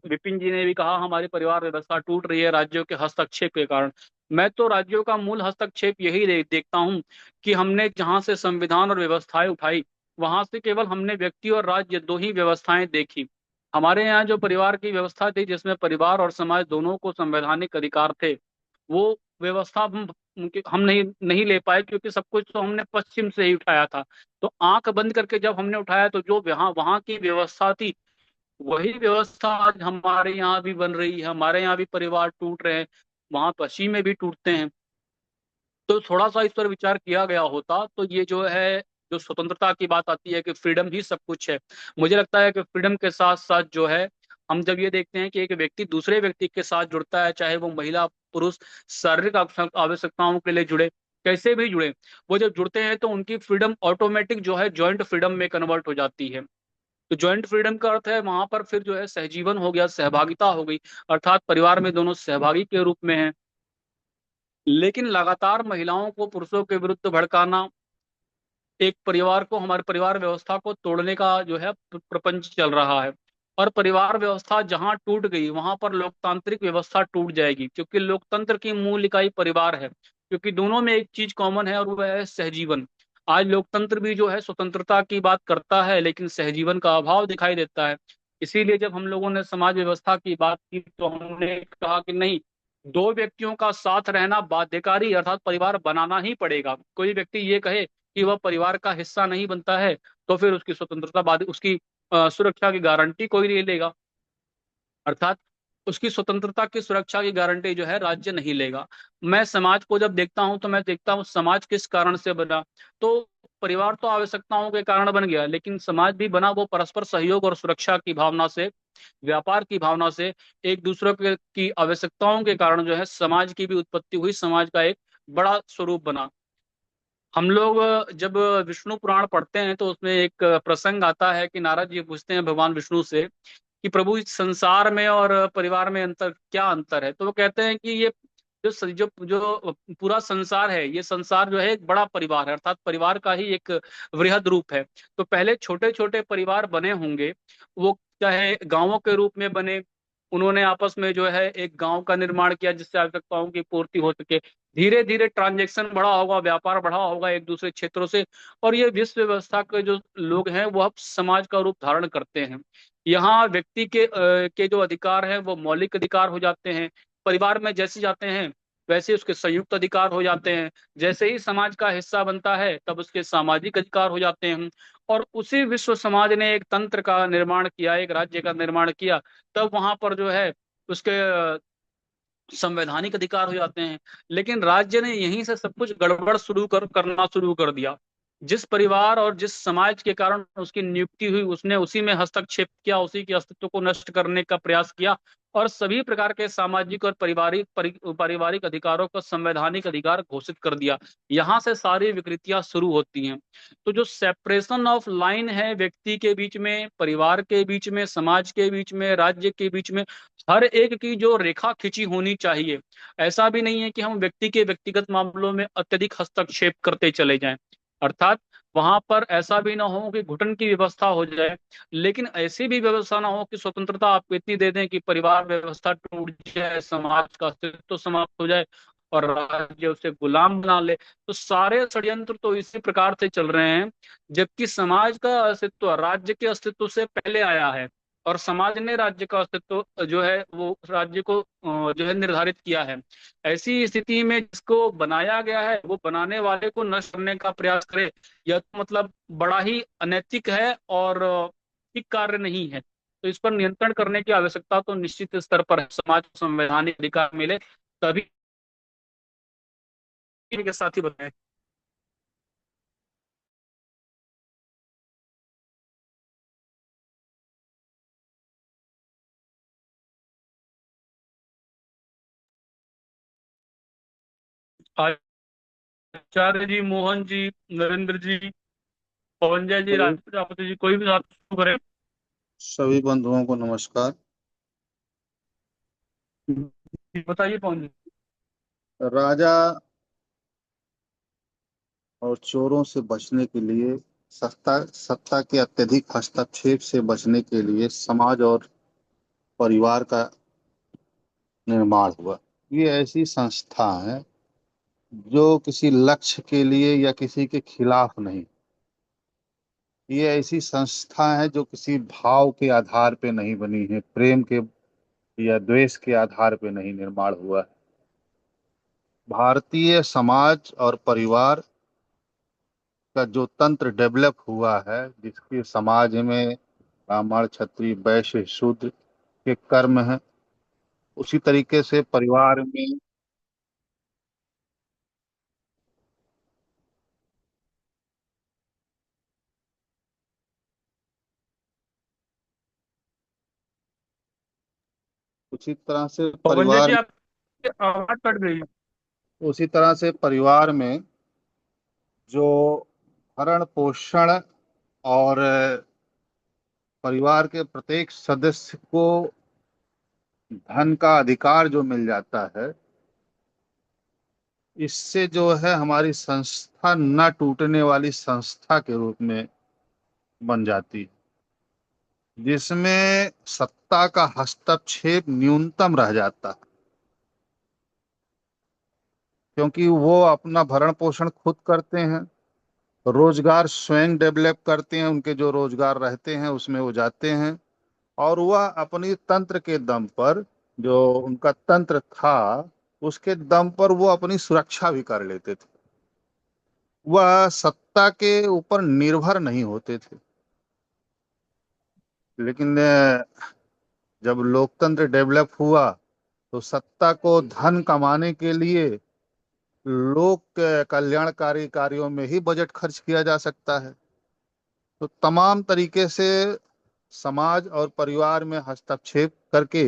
विपिन जी ने भी कहा, हमारी परिवार व्यवस्था टूट रही है राज्यों के हस्तक्षेप के कारण। मैं तो राज्यों का मूल हस्तक्षेप यही देखता हूँ कि हमने जहाँ से संविधान और व्यवस्थाएं उठाई, वहां से केवल हमने व्यक्ति और राज्य दो ही व्यवस्थाएं देखी। हमारे यहाँ जो परिवार की व्यवस्था थी, जिसमें परिवार और समाज दोनों को संवैधानिक अधिकार थे, वो व्यवस्था हम नहीं नहीं ले पाए, क्योंकि सब कुछ तो हमने पश्चिम से ही उठाया था। तो आंख बंद करके जब हमने उठाया तो जो वहाँ वहाँ की व्यवस्था थी, वही व्यवस्था आज हमारे यहाँ भी बन रही है। हमारे यहाँ भी परिवार टूट रहे हैं, वहां पश्चिम में भी टूटते हैं। तो थोड़ा सा इस पर विचार किया गया होता तो ये जो है, जो स्वतंत्रता की बात आती है कि फ्रीडम ही सब कुछ है, मुझे लगता है कि फ्रीडम के साथ साथ जो है, हम जब ये देखते हैं कि एक व्यक्ति दूसरे व्यक्ति के साथ जुड़ता है, चाहे वो महिला पुरुष, शारीरिक आवश्यकताओं के लिए जुड़े, कैसे भी जुड़े, वो जब जुड़ते हैं तो उनकी फ्रीडम ऑटोमेटिक जो है जॉइंट फ्रीडम में कन्वर्ट हो जाती है। तो ज्वाइंट फ्रीडम का अर्थ है वहां पर फिर जो है सहजीवन हो गया, सहभागिता हो गई, अर्थात परिवार में दोनों सहभागी के रूप में हैं। लेकिन लगातार महिलाओं को पुरुषों के विरुद्ध भड़काना, एक परिवार को, हमारे परिवार व्यवस्था को तोड़ने का जो है प्रपंच चल रहा है। और परिवार व्यवस्था जहां टूट गई वहां पर लोकतांत्रिक व्यवस्था टूट जाएगी, क्योंकि लोकतंत्र की मूल इकाई परिवार है। क्योंकि दोनों में एक चीज कॉमन है और वह है सहजीवन। आज लोकतंत्र भी जो है स्वतंत्रता की बात करता है, लेकिन सहजीवन का अभाव दिखाई देता है। इसीलिए जब हम लोगों ने समाज व्यवस्था की बात की तो हमने कहा कि नहीं, दो व्यक्तियों का साथ रहना बाध्यकारी, अर्थात परिवार बनाना ही पड़ेगा। कोई व्यक्ति ये कहे कि वह परिवार का हिस्सा नहीं बनता है, तो फिर उसकी स्वतंत्रता बाद उसकी सुरक्षा की गारंटी कोई नहीं लेगा। अर्थात उसकी स्वतंत्रता की सुरक्षा की गारंटी जो है राज्य नहीं लेगा। मैं समाज को जब देखता हूं तो मैं देखता हूं समाज किस कारण से बना। तो परिवार तो आवश्यकताओं के कारण बन गया, लेकिन समाज भी बना वो परस्पर सहयोग और सुरक्षा की भावना से, व्यापार की भावना से। एक दूसरे की आवश्यकताओं के कारण जो है समाज की भी उत्पत्ति हुई, समाज का एक बड़ा स्वरूप बना। हम लोग जब विष्णु पुराण पढ़ते हैं तो उसमें एक प्रसंग आता है कि नारद जी पूछते हैं भगवान विष्णु से कि प्रभु इस संसार में और परिवार में अंतर क्या अंतर है। तो वो कहते हैं कि ये जो पूरा संसार है, ये संसार जो है एक बड़ा परिवार है, अर्थात परिवार का ही एक वृहद रूप है। तो पहले छोटे छोटे परिवार बने होंगे, वो चाहे गांवों के रूप में बने, उन्होंने आपस में जो है एक गांव का निर्माण किया जिससे आवश्यकताओं की पूर्ति हो सके। धीरे धीरे ट्रांजैक्शन बढ़ा होगा, व्यापार बढ़ा होगा एक दूसरे क्षेत्रों से, और ये विश्व व्यवस्था के जो लोग हैं वो अब समाज का रूप धारण करते हैं। यहाँ व्यक्ति के जो अधिकार हैं वो मौलिक अधिकार हो जाते हैं। परिवार में जैसे जाते हैं वैसे उसके संयुक्त अधिकार हो जाते हैं। जैसे ही समाज का हिस्सा बनता है तब उसके सामाजिक अधिकार हो जाते हैं। और उसी विश्व समाज ने एक तंत्र का निर्माण किया, एक राज्य का निर्माण किया, तब वहां पर जो है उसके संवैधानिक अधिकार हो जाते हैं। लेकिन राज्य ने यहीं से सब कुछ गड़बड़ करना शुरू कर दिया। जिस परिवार और जिस समाज के कारण उसकी नियुक्ति हुई, उसने उसी में हस्तक्षेप किया, उसी के अस्तित्व को नष्ट करने का प्रयास किया, और सभी प्रकार के सामाजिक और पारिवारिक अधिकारों को संवैधानिक अधिकार घोषित कर दिया। यहाँ से सारी विकृतियां शुरू होती हैं। तो जो सेपरेशन ऑफ लाइन है व्यक्ति के बीच में, परिवार के बीच में, समाज के बीच में, राज्य के बीच में, हर एक की जो रेखा खींची होनी चाहिए। ऐसा भी नहीं है कि हम व्यक्ति के व्यक्तिगत मामलों में अत्यधिक हस्तक्षेप करते चले जाएं। अर्थात वहां पर ऐसा भी ना हो कि घुटन की व्यवस्था हो जाए, लेकिन ऐसी भी व्यवस्था ना हो कि स्वतंत्रता आपको इतनी दे दें कि परिवार व्यवस्था टूट जाए, समाज का अस्तित्व समाप्त हो जाए और राज्य उसे गुलाम बना ले। तो सारे षड्यंत्र तो इसी प्रकार से चल रहे हैं, जबकि समाज का अस्तित्व राज्य के अस्तित्व से पहले आया है, और समाज ने राज्य का अस्तित्व जो है वो राज्य को जो है निर्धारित किया है। ऐसी स्थिति में जिसको बनाया गया है वो बनाने वाले को नष्ट करने का प्रयास करे, यह तो मतलब बड़ा ही अनैतिक है और ठीक कार्य नहीं है। तो इस पर नियंत्रण करने की आवश्यकता तो निश्चित स्तर पर है। समाज को संवैधानिक अधिकार मिले तभी के साथ ही बनाए। आचार्य जी, मोहन जी, नरेंद्र जी, पवनजय जी, सभी राज प्रजापति जी, कोई भी साथ शुरू करे। सभी बंधुओं को नमस्कार। बताइए पवन जी। राजा और चोरों से बचने के लिए, सत्ता सत्ता के अत्यधिक हस्तक्षेप से बचने के लिए समाज और परिवार का निर्माण हुआ। ये ऐसी संस्था है जो किसी लक्ष्य के लिए या किसी के खिलाफ नहीं। ये ऐसी संस्था है जो किसी भाव के आधार पे नहीं बनी है, प्रेम के या द्वेष के आधार पे नहीं निर्माण हुआ है। भारतीय समाज और परिवार का जो तंत्र डेवलप हुआ है, जिसके समाज में ब्राह्मण क्षत्रिय वैश्य शूद्र के कर्म हैं, उसी तरीके से परिवार में उसी तरह से पवनजय जी, परिवार आपकी आवाज कट गई। उसी तरह से परिवार में जो भरण पोषण और परिवार के प्रत्येक सदस्य को धन का अधिकार जो मिल जाता है, इससे जो है हमारी संस्था न टूटने वाली संस्था के रूप में बन जाती है, जिसमें सत्ता का हस्तक्षेप न्यूनतम रह जाता है, क्योंकि वो अपना भरण पोषण खुद करते हैं, रोजगार स्वयं डेवलप करते हैं, उनके जो रोजगार रहते हैं उसमें वो जाते हैं, और वह अपनी तंत्र के दम पर, जो उनका तंत्र था उसके दम पर वो अपनी सुरक्षा भी कर लेते थे। वह सत्ता के ऊपर निर्भर नहीं होते थे। लेकिन जब लोकतंत्र डेवलप हुआ तो सत्ता को धन कमाने के लिए लोक कल्याणकारी कार्यों में ही बजट खर्च किया जा सकता है। तो तमाम तरीके से समाज और परिवार में हस्तक्षेप करके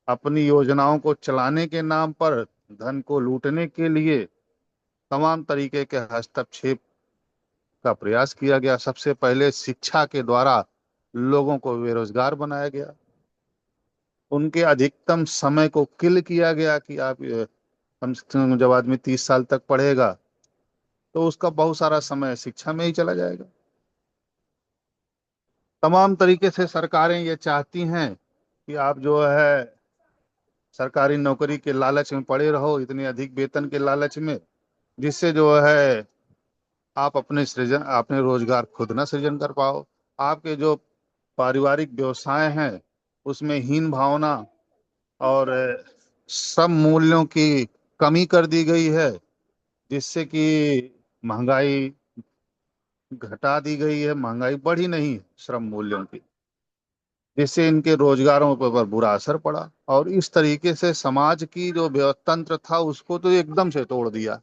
अपनी योजनाओं को चलाने के नाम पर धन को लूटने के लिए तमाम तरीके के हस्तक्षेप का प्रयास किया गया। सबसे पहले शिक्षा के द्वारा लोगों को बेरोजगार बनाया गया, उनके अधिकतम समय को किल किया गया कि आप कम से कम जब आदमी 30 साल तक पढ़ेगा तो उसका बहुत सारा समय शिक्षा में ही चला जाएगा। तमाम तरीके से सरकारें ये चाहती हैं कि आप जो है सरकारी नौकरी के लालच में पड़े रहो, इतने अधिक वेतन के लालच में, जिससे जो है आप अपने रोजगार खुद ना सृजन कर पाओ। आपके जो पारिवारिक व्यवसाय हैं उसमें हीन भावना और श्रम मूल्यों की कमी कर दी गई है, जिससे कि महंगाई घटा दी गई है, महंगाई बढ़ी नहीं है श्रम मूल्यों की, जिससे इनके रोजगारों पर बुरा असर पड़ा। और इस तरीके से समाज की जो तंत्र था उसको तो एकदम से तोड़ दिया।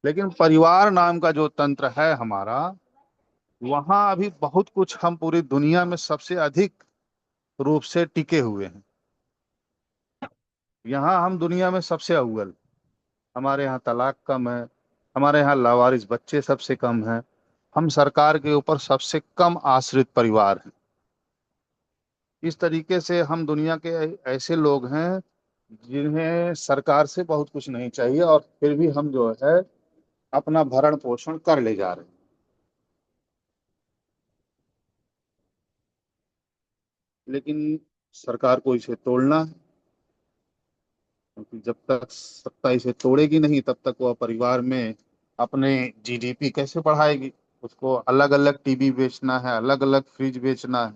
लेकिन परिवार नाम का जो तंत्र है हमारा, वहां अभी बहुत कुछ हम पूरी दुनिया में सबसे अधिक रूप से टिके हुए हैं। यहाँ हम दुनिया में सबसे अव्वल, हमारे यहाँ तलाक कम है, हमारे यहाँ लावारिस बच्चे सबसे कम हैं, हम सरकार के ऊपर सबसे कम आश्रित परिवार हैं। इस तरीके से हम दुनिया के ऐसे लोग हैं जिन्हें सरकार से बहुत कुछ नहीं चाहिए, और फिर भी हम जो है अपना भरण पोषण कर ले जा रहे हैं। लेकिन सरकार को इसे तोड़ना है, क्योंकि जब तक सत्ता इसे तोड़ेगी नहीं तब तक वह परिवार में अपने जीडीपी कैसे बढ़ाएगी। उसको अलग अलग टीवी बेचना है, अलग अलग फ्रिज बेचना है,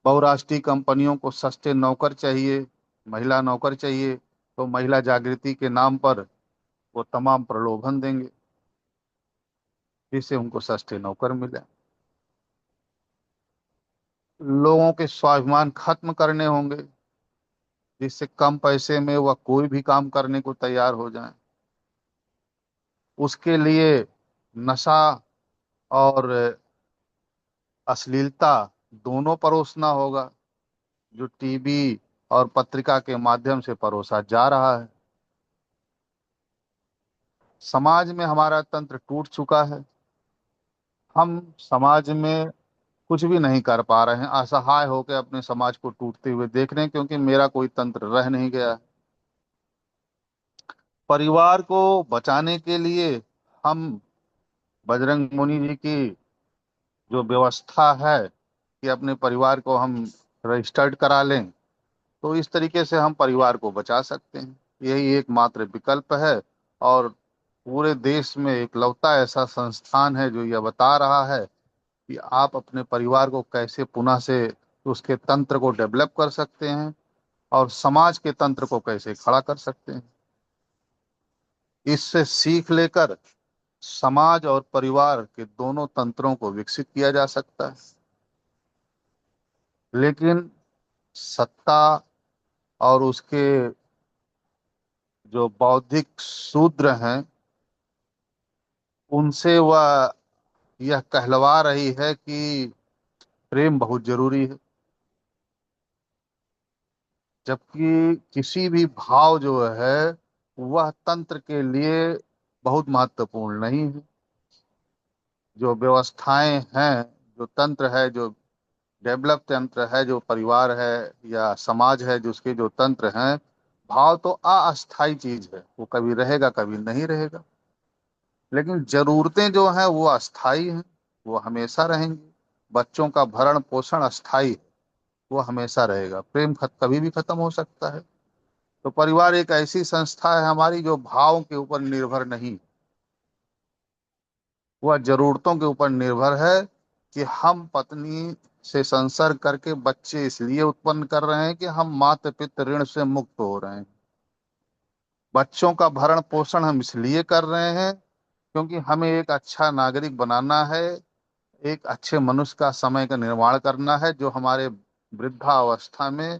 बहुराष्ट्रीय कंपनियों को सस्ते नौकर चाहिए, महिला नौकर चाहिए, तो महिला जागृति के नाम पर वो तमाम प्रलोभन देंगे जिससे उनको सस्ते नौकर मिले। लोगों के स्वाभिमान खत्म करने होंगे, जिससे कम पैसे में वह कोई भी काम करने को तैयार हो जाए। उसके लिए नशा और अश्लीलता दोनों परोसना होगा, जो टीवी और पत्रिका के माध्यम से परोसा जा रहा है। समाज में हमारा तंत्र टूट चुका है। हम समाज में कुछ भी नहीं कर पा रहे हैं, असहाय होकर अपने समाज को टूटते हुए देख रहे हैं, क्योंकि मेरा कोई तंत्र रह नहीं गया। परिवार को बचाने के लिए हम बजरंग मुनि जी की जो व्यवस्था है कि अपने परिवार को हम रजिस्टर्ड करा लें, तो इस तरीके से हम परिवार को बचा सकते हैं। यही एकमात्र विकल्प है, और पूरे देश में इकलौता ऐसा संस्थान है जो यह बता रहा है कि आप अपने परिवार को कैसे पुनः से उसके तंत्र को डेवलप कर सकते हैं और समाज के तंत्र को कैसे खड़ा कर सकते हैं। इससे सीख लेकर समाज और परिवार के दोनों तंत्रों को विकसित किया जा सकता है। लेकिन सत्ता और उसके जो बौद्धिक शूद्र हैं उनसे वह यह कहलवा रही है कि प्रेम बहुत जरूरी है, जबकि किसी भी भाव जो है वह तंत्र के लिए बहुत महत्वपूर्ण नहीं है। जो व्यवस्थाएं हैं, जो तंत्र है, जो डेवलप तंत्र है, जो परिवार है या समाज है, जो उसके जो तंत्र हैं, भाव तो अस्थाई चीज है, वो कभी रहेगा कभी नहीं रहेगा। लेकिन जरूरतें जो हैं वो अस्थाई हैं, वो हमेशा रहेंगी। बच्चों का भरण पोषण अस्थाई है, वो हमेशा रहेगा। प्रेम कभी भी खत्म हो सकता है। तो परिवार एक ऐसी संस्था है हमारी जो भाव के ऊपर निर्भर नहीं, वह जरूरतों के ऊपर निर्भर है कि हम पत्नी से संसर्ग करके बच्चे इसलिए उत्पन्न कर रहे हैं कि हम माता पितृ ऋण से मुक्त हो रहे हैं। बच्चों का भरण पोषण हम इसलिए कर रहे हैं क्योंकि हमें एक अच्छा नागरिक बनाना है, एक अच्छे मनुष्य का समय का निर्माण करना है जो हमारे वृद्धावस्था में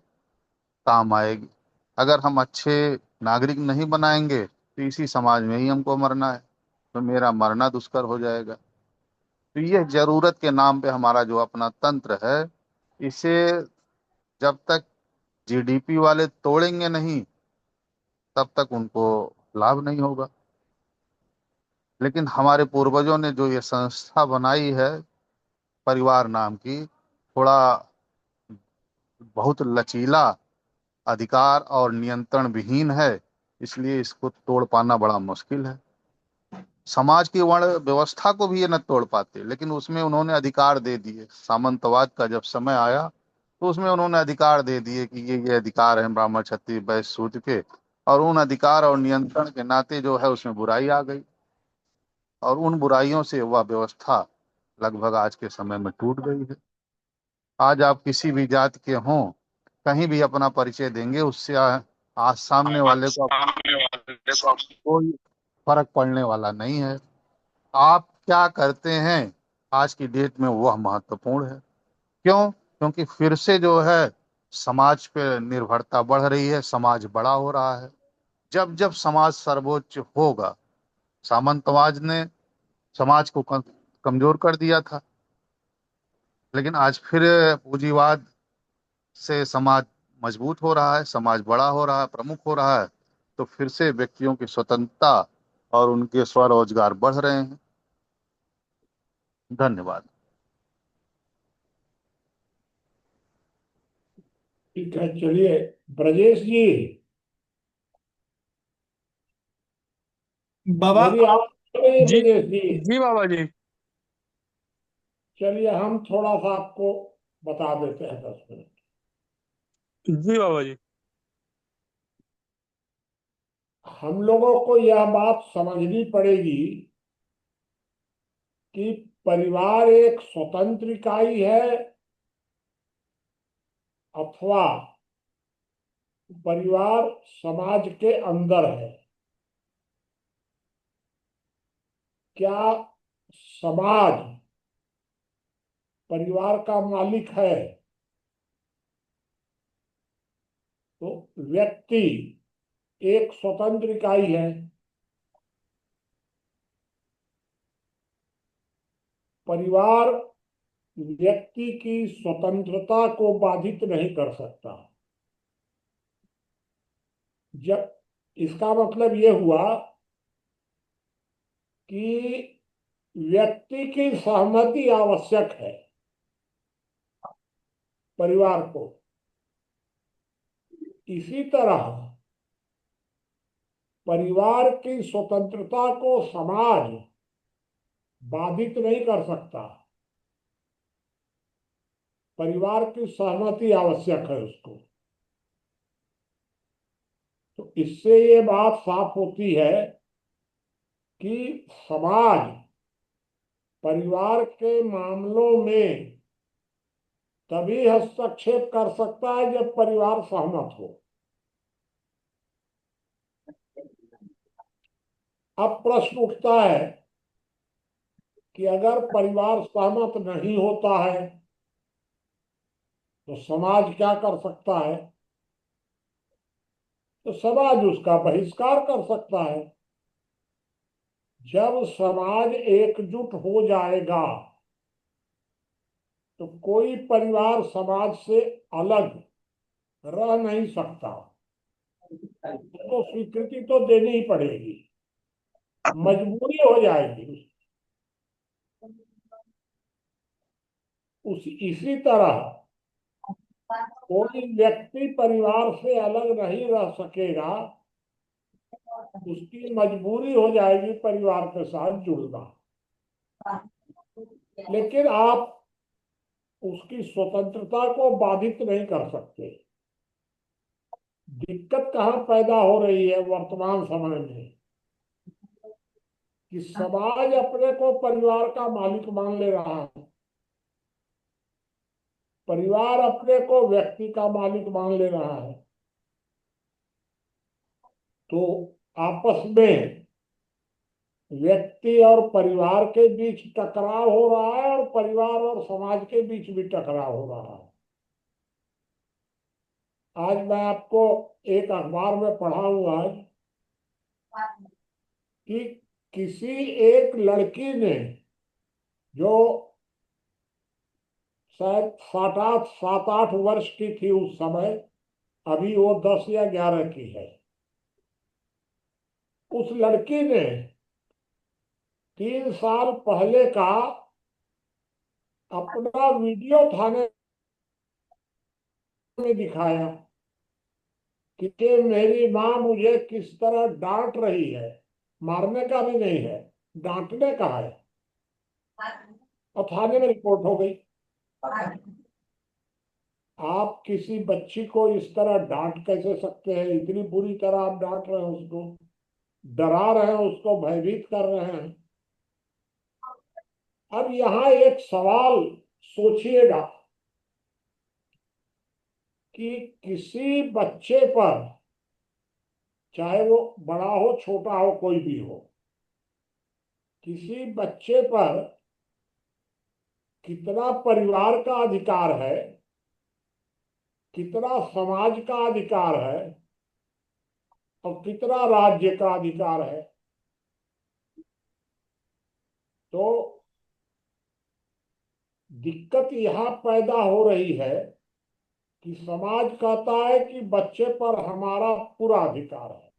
काम आएगी। अगर हम अच्छे नागरिक नहीं बनाएंगे तो इसी समाज में ही हमको मरना है, तो मेरा मरना दुष्कर हो जाएगा। तो यह जरूरत के नाम पे हमारा जो अपना तंत्र है, इसे जब तक जीडीपी वाले तोड़ेंगे नहीं तब तक उनको लाभ नहीं होगा। लेकिन हमारे पूर्वजों ने जो ये संस्था बनाई है परिवार नाम की, थोड़ा बहुत लचीला, अधिकार और नियंत्रण विहीन है, इसलिए इसको तोड़ पाना बड़ा मुश्किल है। समाज की वर्ण व्यवस्था को भी ये न तोड़ पाते, लेकिन उसमें उन्होंने अधिकार दे दिए। सामंतवाद का जब समय आया तो उसमें उन्होंने अधिकार दे दिए कि ये अधिकार है ब्राह्मण क्षत्रिय वैश्य शूद्र के, और उन अधिकार और नियंत्रण के नाते जो है उसमें बुराई आ गई, और उन बुराइयों से वह व्यवस्था लगभग आज के समय में टूट गई है। आज आप किसी भी जात के हों, कहीं भी अपना परिचय देंगे, उससे आज सामने वाले को कोई फर्क पड़ने वाला नहीं है। आप क्या करते हैं आज की डेट में वह महत्वपूर्ण है। क्यों? क्योंकि फिर से जो है समाज पे निर्भरता बढ़ रही है, समाज बड़ा हो रहा है। जब जब समाज सर्वोच्च होगा, सामंतवाद ने समाज को कमजोर कर दिया था, लेकिन आज फिर पूंजीवाद से समाज मजबूत हो रहा है, समाज बड़ा हो रहा है, प्रमुख हो रहा है, तो फिर से व्यक्तियों की स्वतंत्रता और उनके स्वरोजगार बढ़ रहे हैं। धन्यवाद। ठीक है, चलिए ब्रजेश जी, बाबा मेरी आवाज आ रही है जी। ब्रजेश जी? जी बाबा जी। चलिए हम थोड़ा सा आपको बता देते हैं 10 मिनट। जी बाबा जी। हम लोगों को यह बात समझनी पड़ेगी कि परिवार एक स्वतंत्र इकाई है अथवा परिवार समाज के अंदर है। क्या समाज परिवार का मालिक है तो व्यक्ति एक स्वतंत्र इकाई है। परिवार व्यक्ति की स्वतंत्रता को बाधित नहीं कर सकता। जब इसका मतलब यह हुआ कि व्यक्ति की सहमति आवश्यक है परिवार को। इसी तरह परिवार की स्वतंत्रता को समाज बाधित नहीं कर सकता। परिवार की सहमति आवश्यक है उसको। तो इससे ये बात साफ होती है कि समाज परिवार के मामलों में तभी हस्तक्षेप कर सकता है जब परिवार सहमत हो। अब प्रश्न उठता है कि अगर परिवार सहमत नहीं होता है तो समाज क्या कर सकता है? तो समाज उसका बहिष्कार कर सकता है। जब समाज एकजुट हो जाएगा तो कोई परिवार समाज से अलग रह नहीं सकता। उसको स्वीकृति तो देनी ही पड़ेगी, मजबूरी हो जाएगी। इसी तरह कोई व्यक्ति परिवार से अलग नहीं रह सकेगा, उसकी मजबूरी हो जाएगी परिवार के साथ जुड़ना। लेकिन आप उसकी स्वतंत्रता को बाधित नहीं कर सकते। दिक्कत कहाँ पैदा हो रही है वर्तमान समय में कि समाज अपने को परिवार का मालिक मान ले रहा है, परिवार अपने को व्यक्ति का मालिक मान ले रहा है। तो आपस में व्यक्ति और परिवार के बीच टकराव हो रहा है और परिवार और समाज के बीच भी टकराव हो रहा है। आज मैं आपको एक अखबार में पढ़ा हूँ आज कि किसी एक लड़की ने, जो शायद 7-8 वर्ष की थी उस समय, अभी वो 10 या 11 की है, उस लड़की ने 3 साल पहले का अपना वीडियो थाने में दिखाया कि मेरी माँ मुझे किस तरह डांट रही है। मारने का भी नहीं है, डांटने का है। और थाने में रिपोर्ट हो गई। आप किसी बच्ची को इस तरह डांट कैसे सकते हैं? इतनी बुरी तरह आप डांट रहे हैं उसको, डरा रहे हैं उसको, भयभीत कर रहे हैं। अब यहाँ एक सवाल सोचिएगा कि किसी बच्चे पर, चाहे वो बड़ा हो छोटा हो कोई भी हो, किसी बच्चे पर कितना परिवार का अधिकार है, कितना समाज का अधिकार है और कितना राज्य का अधिकार है। तो दिक्कत यहाँ पैदा हो रही है कि समाज कहता है कि बच्चे पर हमारा पूरा अधिकार है,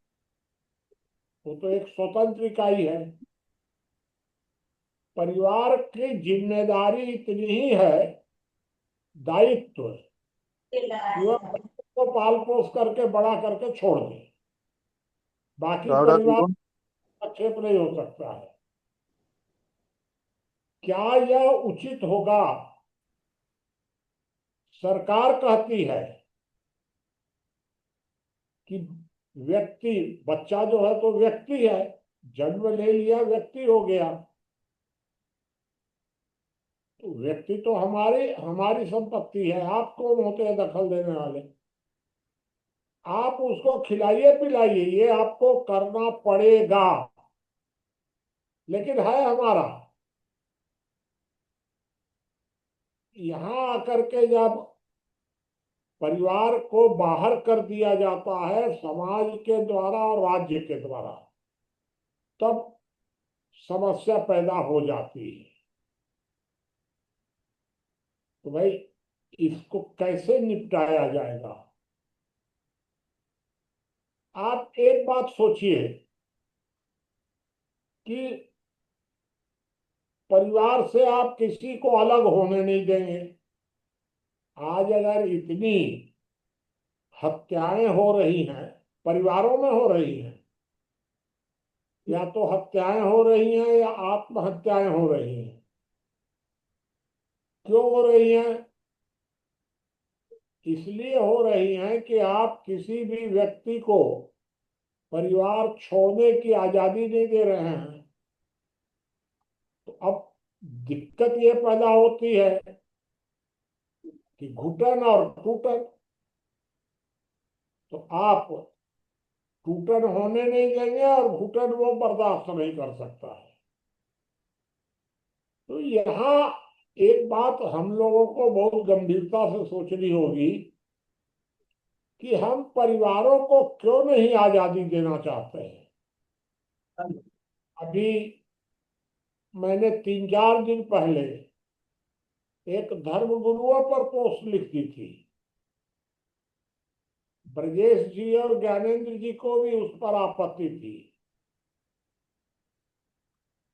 वो तो एक स्वतंत्र इकाई है। परिवार की जिम्मेदारी इतनी ही है, दायित्व, कि वह बच्चे को पाल पोस करके बड़ा करके छोड़ दे। बाकी राधा परिवार जीवन। हस्तक्षेप नहीं हो सकता है। क्या यह उचित होगा? सरकार कहती है कि व्यक्ति, बच्चा जो है तो व्यक्ति है, जन्म ले लिया व्यक्ति हो गया, तो व्यक्ति तो हमारी हमारी संपत्ति है। आप कौन होते हैं दखल देने वाले? आप उसको खिलाइए पिलाइए, ये आपको करना पड़ेगा, लेकिन है हमारा। यहाँ आकर के जब परिवार को बाहर कर दिया जाता है समाज के द्वारा और राज्य के द्वारा, तब समस्या पैदा हो जाती है। तो भाई, इसको कैसे निपटाया जाएगा? आप एक बात सोचिए कि परिवार से आप किसी को अलग होने नहीं देंगे। आज अगर इतनी हत्याएं हो रही हैं, परिवारों में हो रही हैं, या तो हत्याएं हो रही हैं या आत्महत्याएं हो रही हैं। क्यों हो रही हैं? इसलिए हो रही हैं कि आप किसी भी व्यक्ति को परिवार छोड़ने की आजादी नहीं दे रहे हैं। तो अब दिक्कत ये पैदा होती है कि घुटन और टूटन। तो आप टूटन होने नहीं देंगे और घुटन वो बर्दाश्त नहीं कर सकता है। तो यहाँ एक बात हम लोगों को बहुत गंभीरता से सोचनी होगी कि हम परिवारों को क्यों नहीं आजादी देना चाहते हैं। अभी मैंने 3-4 दिन पहले एक धर्म गुरुओं पर पोस्ट लिख दी थी। ब्रजेश जी और ज्ञानेंद्र जी को भी उस पर आपत्ति थी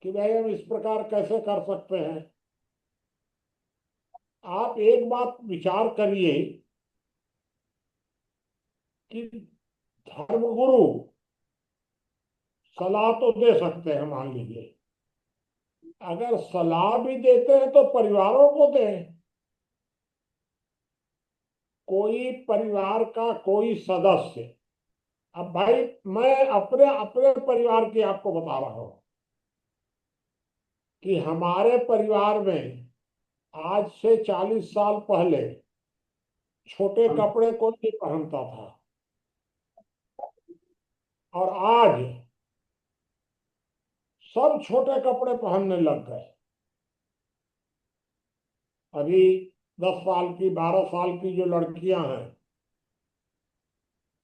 कि भाई हम इस प्रकार कैसे कर सकते हैं। आप एक बात विचार करिए कि धर्मगुरु सलाह तो दे सकते हैं, मान लीजिए, अगर सलाह भी देते हैं तो परिवारों को दें। कोई परिवार का कोई सदस्य, अब भाई मैं अपने अपने परिवार की आपको बता रहा हूं कि हमारे परिवार में आज से 40 साल पहले छोटे कपड़े कोई नहीं पहनता था, और आज सब छोटे कपड़े पहनने लग गए। अभी 10 साल की 12 साल की जो लड़कियां हैं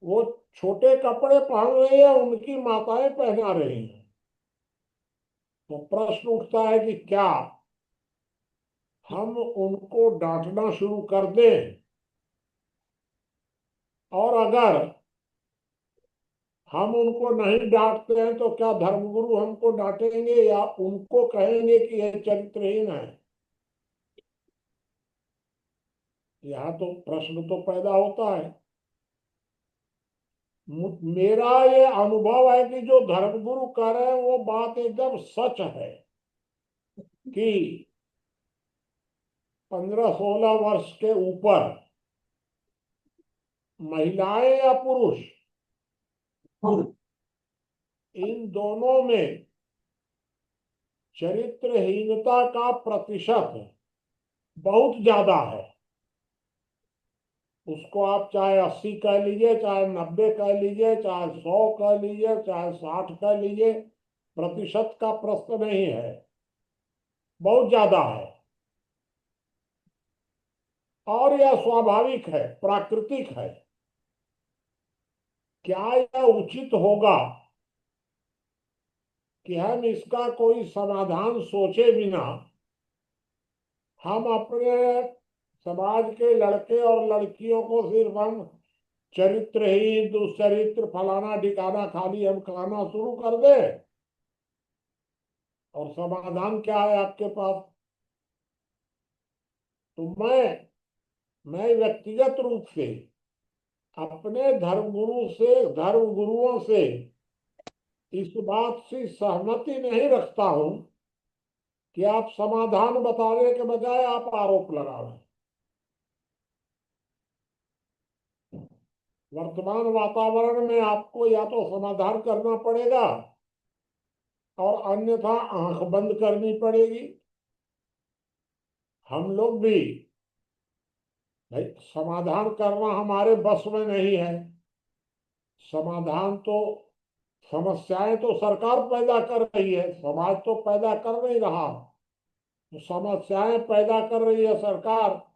वो छोटे कपड़े पहन रही है, उनकी माताएं पहना रही हैं। तो प्रश्न उठता है कि क्या हम उनको डांटना शुरू कर दें, और अगर हम उनको नहीं डांटते हैं तो क्या धर्मगुरु हमको डांटेंगे या उनको कहेंगे कि यह चरित्रहीन है? यहाँ तो प्रश्न तो पैदा होता है। मेरा ये अनुभव है कि जो धर्मगुरु कह रहे हैं वो बात एकदम सच है कि 15-16 वर्ष के ऊपर महिलाएं या पुरुष, इन दोनों में चरित्रहीनता का प्रतिशत बहुत ज्यादा है। उसको आप चाहे 80 कह लीजिए, चाहे 90 कह लीजिए, चाहे 100 कह लीजिए, चाहे 60 कह लीजिए, प्रतिशत का प्रश्न नहीं है, बहुत ज्यादा है। और यह स्वाभाविक है, प्राकृतिक है। क्या यह उचित होगा कि हम इसका कोई समाधान सोचे बिना हम अपने समाज के लड़के और लड़कियों को सिर्फ हम चरित्रहीन, दुष्चरित्र, फलाना ढिकाना खाली हम कहना शुरू कर दे? और समाधान क्या है आपके पास? तो मैं व्यक्तिगत रूप से अपने धर्मगुरुओं से इस बात से सहमति नहीं रखता हूं कि आप समाधान बताने के बजाय आप आरोप लगा रहे हैं। वर्तमान वातावरण में आपको या तो समाधान करना पड़ेगा और अन्यथा आंख बंद करनी पड़ेगी। हम लोग भी भाई समाधान करना हमारे बस में नहीं है। समाधान तो, समस्याएं तो सरकार पैदा कर रही है, समाज तो पैदा कर नहीं रहा। तो समस्याएं पैदा कर रही है सरकार,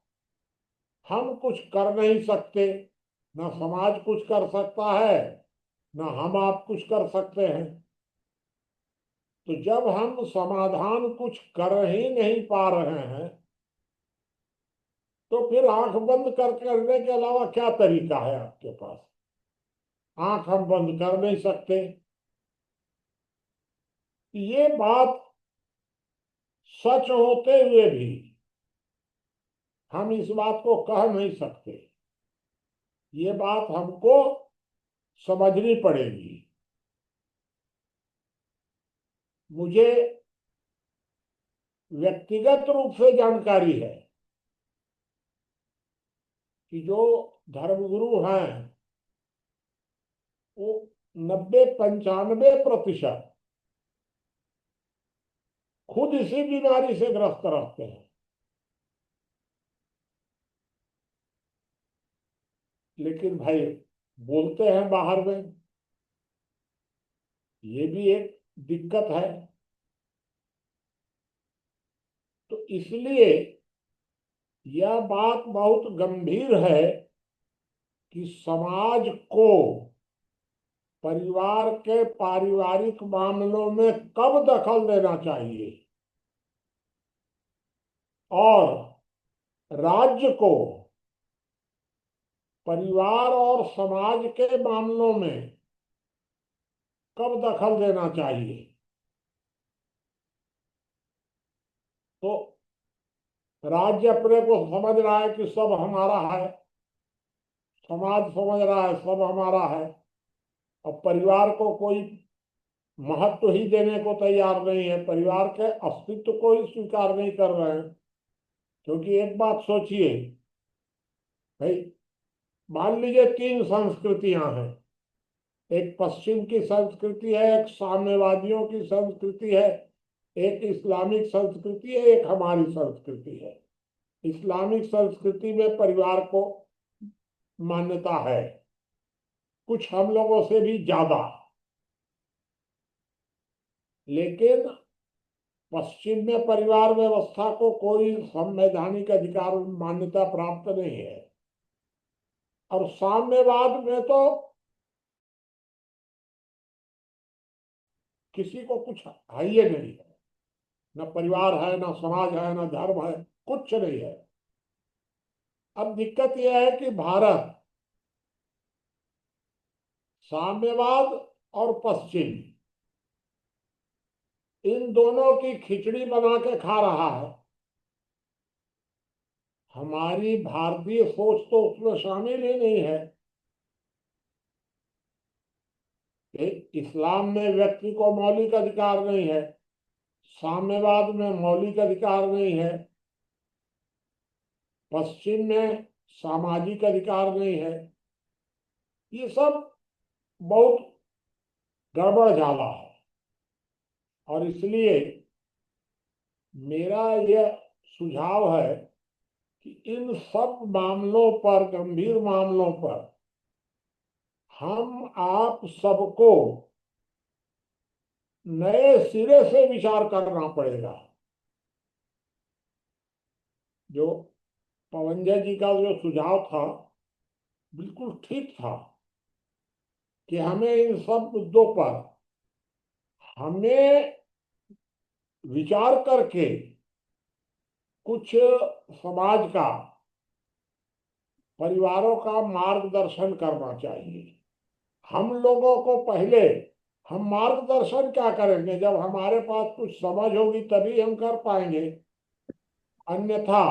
हम कुछ कर नहीं सकते। ना समाज कुछ कर सकता है, ना हम आप कुछ कर सकते हैं। तो जब हम समाधान कुछ कर ही नहीं पा रहे हैं तो फिर आंख बंद कर करने के अलावा क्या तरीका है आपके पास? आंख हम बंद कर नहीं सकते। ये बात सच होते हुए भी हम इस बात को कह नहीं सकते। ये बात हमको समझनी पड़ेगी। मुझे व्यक्तिगत रूप से जानकारी है कि जो धर्मगुरु हैं वो 90-95% खुद इसी बीमारी से ग्रस्त रहते हैं। लेकिन भाई बोलते हैं बाहर में, ये भी एक दिक्कत है। तो इसलिए यह बात बहुत गंभीर है कि समाज को परिवार के पारिवारिक मामलों में कब दखल देना चाहिए और राज्य को परिवार और समाज के मामलों में कब दखल देना चाहिए। तो राज्य अपने को समझ रहा है कि सब हमारा है, समाज समझ रहा है सब हमारा है, और परिवार को कोई महत्व ही देने को तैयार नहीं है, परिवार के अस्तित्व को ही स्वीकार नहीं कर रहे हैं। क्योंकि एक बात सोचिए भाई, मान लीजिए तीन संस्कृतियां हैं, एक पश्चिम की संस्कृति है, एक साम्यवादियों की संस्कृति है, एक इस्लामिक संस्कृति है, एक हमारी संस्कृति है। इस्लामिक संस्कृति में परिवार को मान्यता है, कुछ हम लोगों से भी ज्यादा। लेकिन पश्चिम में परिवार व्यवस्था को कोई संवैधानिक अधिकार मान्यता प्राप्त नहीं है, और साम्यवाद में तो किसी को कुछ है ही नहीं है, न परिवार है, न समाज है, न धर्म है, कुछ नहीं है। अब दिक्कत यह है कि भारत साम्यवाद और पश्चिम इन दोनों की खिचड़ी बना के खा रहा है। हमारी भारतीय सोच तो उसमें शामिल ही नहीं है। इस्लाम में व्यक्ति को मौलिक अधिकार नहीं है, साम्यवाद में मौलिक अधिकार नहीं है, पश्चिम में सामाजिक अधिकार नहीं है। ये सब बहुत गड़बड़ झाला है, और इसलिए मेरा यह सुझाव है कि इन सब मामलों पर, गंभीर मामलों पर हम आप सबको नए सिरे से विचार करना पड़ेगा। जो पवनजय जी का जो सुझाव था बिल्कुल ठीक था कि हमें इन सब मुद्दों पर हमें विचार करके कुछ समाज का, परिवारों का मार्गदर्शन करना चाहिए। हम लोगों को पहले, हम मार्गदर्शन क्या करेंगे, जब हमारे पास कुछ समझ होगी तभी हम कर पाएंगे। अन्यथा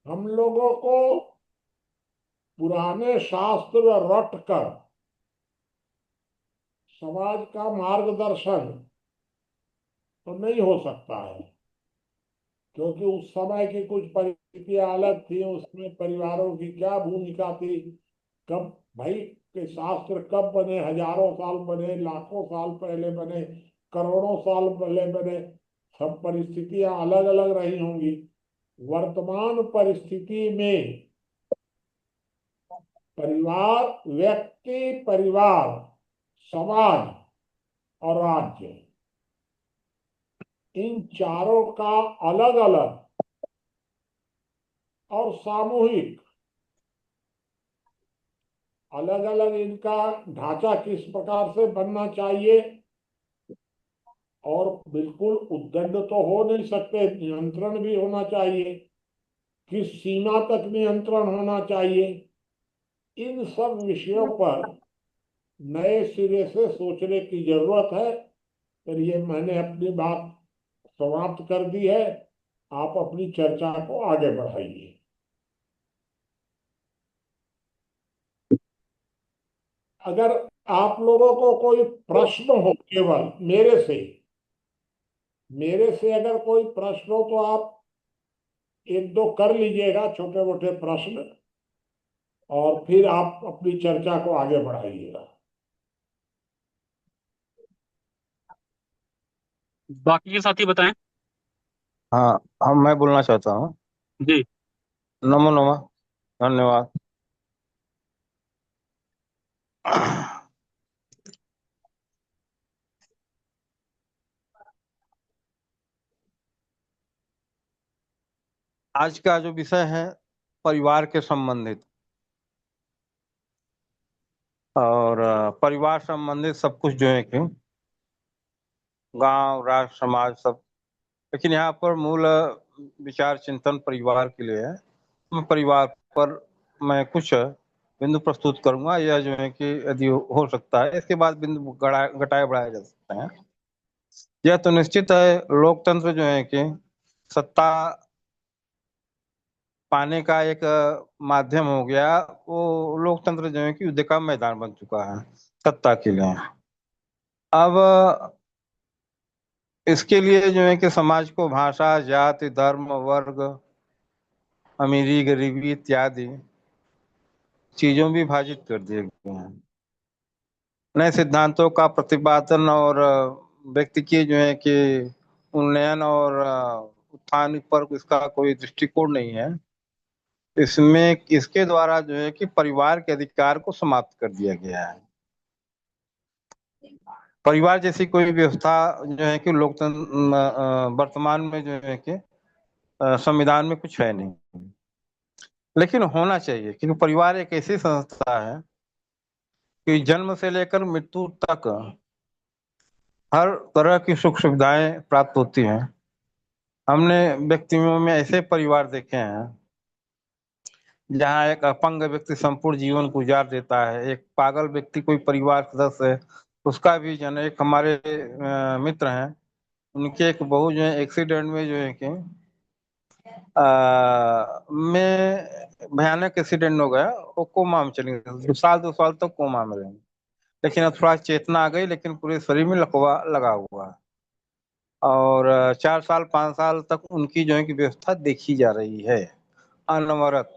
हम लोगों को पुराने शास्त्र रट कर समाज का मार्गदर्शन तो नहीं हो सकता है। क्योंकि उस समय की कुछ परिस्थितियां अलग थी, उसमें परिवारों की क्या भूमिका थी, कब भाई के शास्त्र कब बने, हजारों साल बने, लाखों साल पहले बने, करोड़ों साल पहले बने, सब परिस्थितियां अलग अलग रही होंगी। वर्तमान परिस्थिति में परिवार, व्यक्ति, परिवार, समाज और राज्य, इन चारों का अलग अलग और सामूहिक, अलग अलग इनका ढांचा किस प्रकार से बनना चाहिए, और बिल्कुल उद्दंड तो हो नहीं सकते, नियंत्रण भी होना चाहिए, किस सीमा तक नियंत्रण होना चाहिए, इन सब विषयों पर नए सिरे से सोचने की जरूरत है। चलिए, मैंने अपनी बात समाप्त कर दी है, आप अपनी चर्चा को आगे बढ़ाइए। अगर आप लोगों को कोई प्रश्न हो, केवल मेरे से अगर कोई प्रश्न हो तो आप एक दो कर लीजिएगा, छोटे मोटे प्रश्न, और फिर आप अपनी चर्चा को आगे बढ़ाइएगा। बाकी के साथी बताएं। हाँ, मैं बोलना चाहता हूँ। जी। नमो नमः। धन्यवाद। आज का जो विषय है परिवार के संबंधित, और परिवार संबंधित सब कुछ जो है कि गांव, राष्ट्र, समाज सब, लेकिन यहाँ पर मूल विचार चिंतन परिवार के लिए है। मैं परिवार पर मैं कुछ बिंदु प्रस्तुत करूंगा, यह जो है कि यदि हो सकता है इसके बाद बिंदु घटाए बढ़ाए जा सकते हैं। यह तो निश्चित है, लोकतंत्र जो है कि सत्ता पाने का एक माध्यम हो गया, वो लोकतंत्र जो है कि युद्ध का मैदान बन चुका है सत्ता के लिए। अब इसके लिए जो है कि समाज को भाषा, जाति, धर्म, वर्ग, अमीरी, गरीबी इत्यादि चीजों में विभाजित कर दिए गए हैं। नए सिद्धांतों का प्रतिपादन और व्यक्ति की जो है कि उन्नयन और उत्थान पर इसका कोई दृष्टिकोण नहीं है। इसमें इसके द्वारा जो है कि परिवार के अधिकार को समाप्त कर दिया गया है। परिवार जैसी कोई व्यवस्था जो है कि लोकतंत्र वर्तमान में जो है कि संविधान में कुछ है नहीं, लेकिन होना चाहिए, क्योंकि परिवार एक ऐसी संस्था है कि जन्म से लेकर मृत्यु तक हर तरह की सुख सुविधाएं प्राप्त होती हैं। हमने व्यक्तियों में ऐसे परिवार देखे हैं जहाँ एक अपंग व्यक्ति संपूर्ण जीवन गुजार देता है, एक पागल व्यक्ति कोई परिवार सदस्य है उसका भी जन। एक हमारे मित्र हैं, उनके एक बहू जो है एक्सीडेंट में जो है कि में भयानक एक्सीडेंट हो गया, वो कोमा में चली गई, 2 साल तक कोमा में रही। लेकिन अब थोड़ा चेतना आ गई, लेकिन पूरे शरीर में लकवा लगा हुआ है। और 4 साल 5 साल तक उनकी जो है कि व्यवस्था देखी जा रही है अनवरत।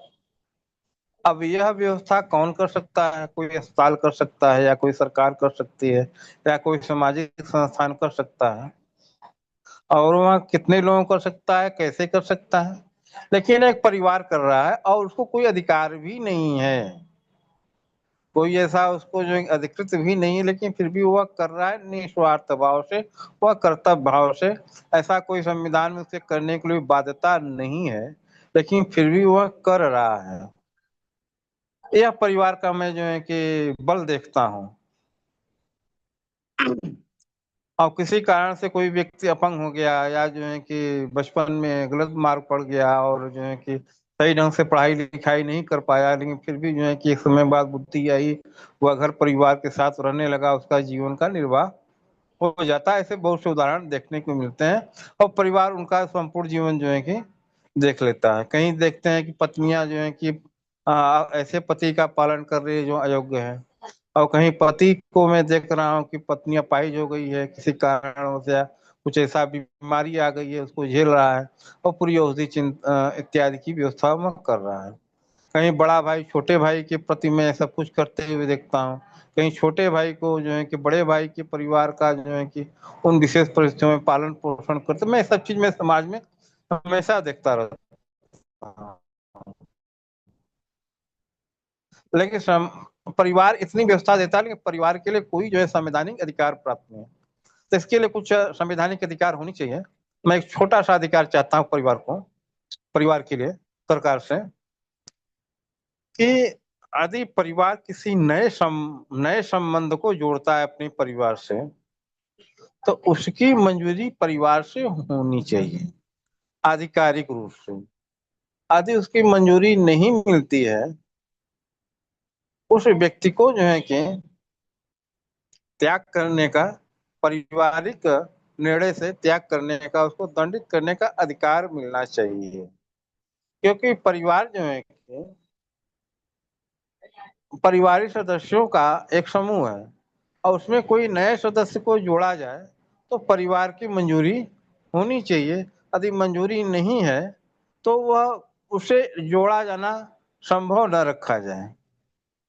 अब यह व्यवस्था कौन कर सकता है? कोई अस्पताल कर सकता है, या कोई सरकार कर सकती है, या कोई सामाजिक संस्थान कर सकता है। और वह कितने लोगों कर सकता है, कैसे कर सकता है? लेकिन एक परिवार कर रहा है और उसको कोई अधिकार भी नहीं है, कोई ऐसा उसको जो अधिकृत भी नहीं है, लेकिन फिर भी वह कर रहा है निस्वार्थ भाव से, वह कर्तव्य भाव से। ऐसा कोई संविधान में उसे करने के लिए बाध्यता नहीं है, लेकिन फिर भी वह कर रहा है। यह परिवार का मैं जो है कि बल देखता हूँ। और किसी कारण से कोई व्यक्ति अपंग हो गया, या जो है कि बचपन में गलत मार्ग पड़ गया, और जो है कि सही ढंग से पढ़ाई लिखाई नहीं कर पाया, लेकिन फिर भी जो है कि एक समय बाद बुद्धि आई, वह घर परिवार के साथ रहने लगा, उसका जीवन का निर्वाह हो जाता है। ऐसे बहुत से उदाहरण देखने को मिलते हैं, और परिवार उनका संपूर्ण जीवन जो है कि देख लेता है। कहीं देखते हैं कि पत्नियां जो है कि ऐसे पति का पालन कर रही है जो अयोग्य है, और कहीं पति को मैं देख रहा हूँ कि पत्नी अपाहिज हो गई है किसी कारण से, कुछ ऐसा बीमारी आ गई है, उसको झेल रहा है, और पूरी औषधि इत्यादि की व्यवस्था में कर रहा है। कहीं बड़ा भाई छोटे भाई के प्रति मैं सब कुछ करते हुए देखता हूँ, कहीं छोटे भाई को जो है कि बड़े भाई के परिवार का जो है कि उन विशेष परिस्थितियों में पालन पोषण करते। मैं सब चीज में समाज में हमेशा देखता रहता हूँ। लेकिन परिवार इतनी व्यवस्था देता है, लेकिन परिवार के लिए कोई जो है संवैधानिक अधिकार प्राप्त नहीं है। तो इसके लिए कुछ संवैधानिक अधिकार होनी चाहिए। मैं एक छोटा सा अधिकार चाहता हूँ परिवार के लिए सरकार से, कि यदि परिवार किसी नए संबंध को जोड़ता है अपने परिवार से, तो उसकी मंजूरी परिवार से होनी चाहिए आधिकारिक रूप से। यदि उसकी मंजूरी नहीं मिलती है, उस व्यक्ति को जो है कि त्याग करने का, पारिवारिक निर्णय से त्याग करने का, उसको दंडित करने का अधिकार मिलना चाहिए। क्योंकि परिवार जो है कि पारिवारिक सदस्यों का एक समूह है, और उसमें कोई नए सदस्य को जोड़ा जाए तो परिवार की मंजूरी होनी चाहिए। यदि मंजूरी नहीं है तो वह उसे जोड़ा जाना संभव न रखा जाए,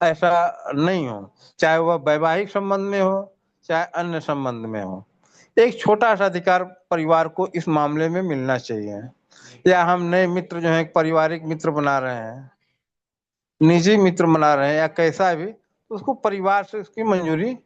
ऐसा नहीं हो, चाहे वह वैवाहिक संबंध में हो चाहे अन्य संबंध में हो। एक छोटा सा अधिकार परिवार को इस मामले में मिलना चाहिए। या हम नए मित्र जो है पारिवारिक मित्र बना रहे हैं, निजी मित्र बना रहे हैं, या कैसा भी, तो उसको परिवार से उसकी मंजूरी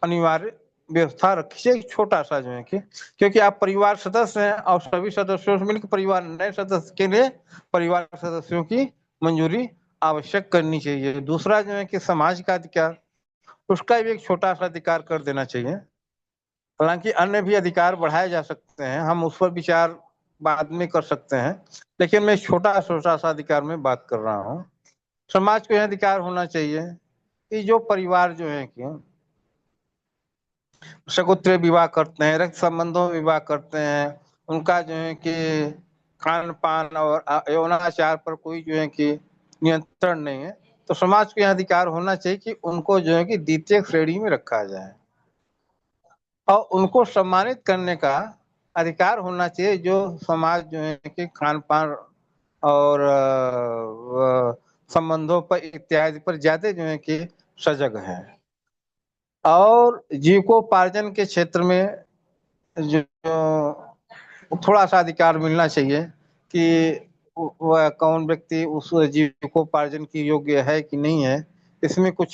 अनिवार्य व्यवस्था रखी है, छोटा सा जो है कि, क्योंकि आप परिवार सदस्य हैं और सभी सदस्यों से मिलकर परिवार, नए सदस्य के लिए परिवार सदस्यों की मंजूरी आवश्यक करनी चाहिए। दूसरा जो है कि समाज का अधिकार, उसका भी एक छोटा सा अधिकार कर देना चाहिए। हालांकि अन्य भी अधिकार बढ़ाए जा सकते हैं, हम उस पर विचार बाद में कर सकते हैं, लेकिन मैं छोटा छोटा सा अधिकार में बात कर रहा हूँ। समाज को यह अधिकार होना चाहिए कि जो परिवार जो है कि सगोत्र विवाह करते हैं, रक्त संबंधों में विवाह करते हैं, उनका जो है कि खान पान और यौनाचार पर कोई जो है कि नियंत्रण नहीं है, तो समाज को यह अधिकार होना चाहिए कि उनको जो है कि द्वितीय श्रेणी में रखा जाए और उनको सम्मानित करने का अधिकार होना चाहिए जो समाज जो है कि खान पान और संबंधों पर इत्यादि पर ज्यादा जो है कि सजग है। और जीविकोपार्जन के क्षेत्र में जो थोड़ा सा अधिकार मिलना चाहिए कि वह कौन व्यक्ति उस जीविकोपार्जन की योग्य है कि नहीं है, इसमें कुछ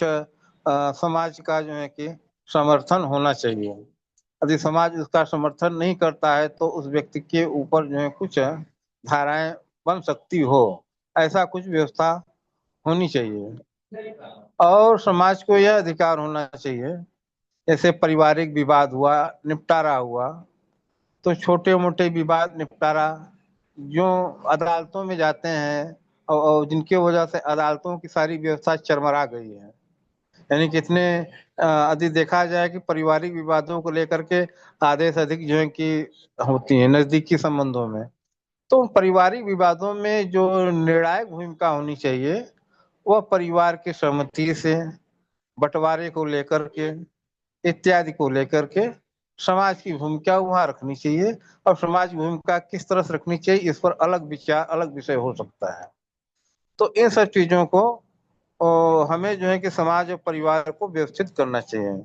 समाज का जो है कि समर्थन होना चाहिए। यदि समाज उसका समर्थन नहीं करता है तो उस व्यक्ति के ऊपर जो है कुछ धाराएं बन सकती हो, ऐसा कुछ व्यवस्था होनी चाहिए। और समाज को यह अधिकार होना चाहिए, जैसे पारिवारिक विवाद हुआ, निपटारा हुआ, तो छोटे मोटे विवाद निपटारा जो अदालतों में जाते हैं और जिनकी वजह से अदालतों की सारी व्यवस्था चरमरा गई है। यानी कितने यदि देखा जाए कि पारिवारिक विवादों को लेकर के आधे से अधिक जो है कि होती है नजदीकी संबंधों में, तो पारिवारिक विवादों में जो निर्णायक भूमिका होनी चाहिए वह परिवार की सहमति से, बंटवारे को लेकर के इत्यादि को लेकर के समाज की भूमिका वहाँ रखनी चाहिए। और समाज की भूमिका किस तरह से रखनी चाहिए इस पर अलग विचार, अलग विषय हो सकता है। तो इन सब चीजों को हमें जो है कि समाज और परिवार को व्यवस्थित करना चाहिए।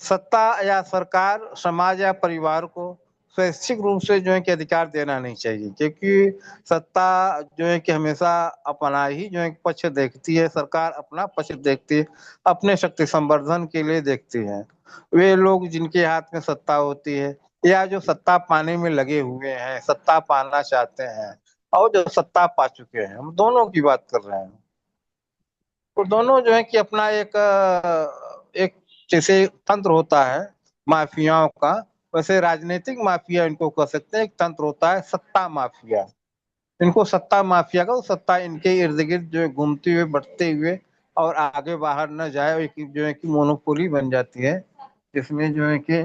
सत्ता या सरकार समाज या परिवार को स्वैच्छिक रूप से जो है कि अधिकार देना नहीं चाहिए, क्योंकि सत्ता जो है कि हमेशा अपना ही जो है पक्ष देखती है, सरकार अपना पक्ष देखती है, अपने शक्ति संवर्धन के लिए देखती है। वे लोग जिनके हाथ में सत्ता होती है या जो सत्ता पाने में लगे हुए हैं, सत्ता पाना चाहते हैं, और जो सत्ता पा चुके हैं, हम दोनों की बात कर रहे हैं, तो दोनों जो है कि अपना एक जैसे तंत्र होता है माफियाओं का, वैसे राजनीतिक माफिया इनको कह सकते हैं। एक तंत्र होता है सत्ता माफिया, इनको सत्ता माफिया का, सत्ता इनके इर्द गिर्द जो है घूमते हुए, बढ़ते हुए और आगे बाहर न जाए, एक जो है कि मोनोपोली बन जाती है, जिसमें जो है कि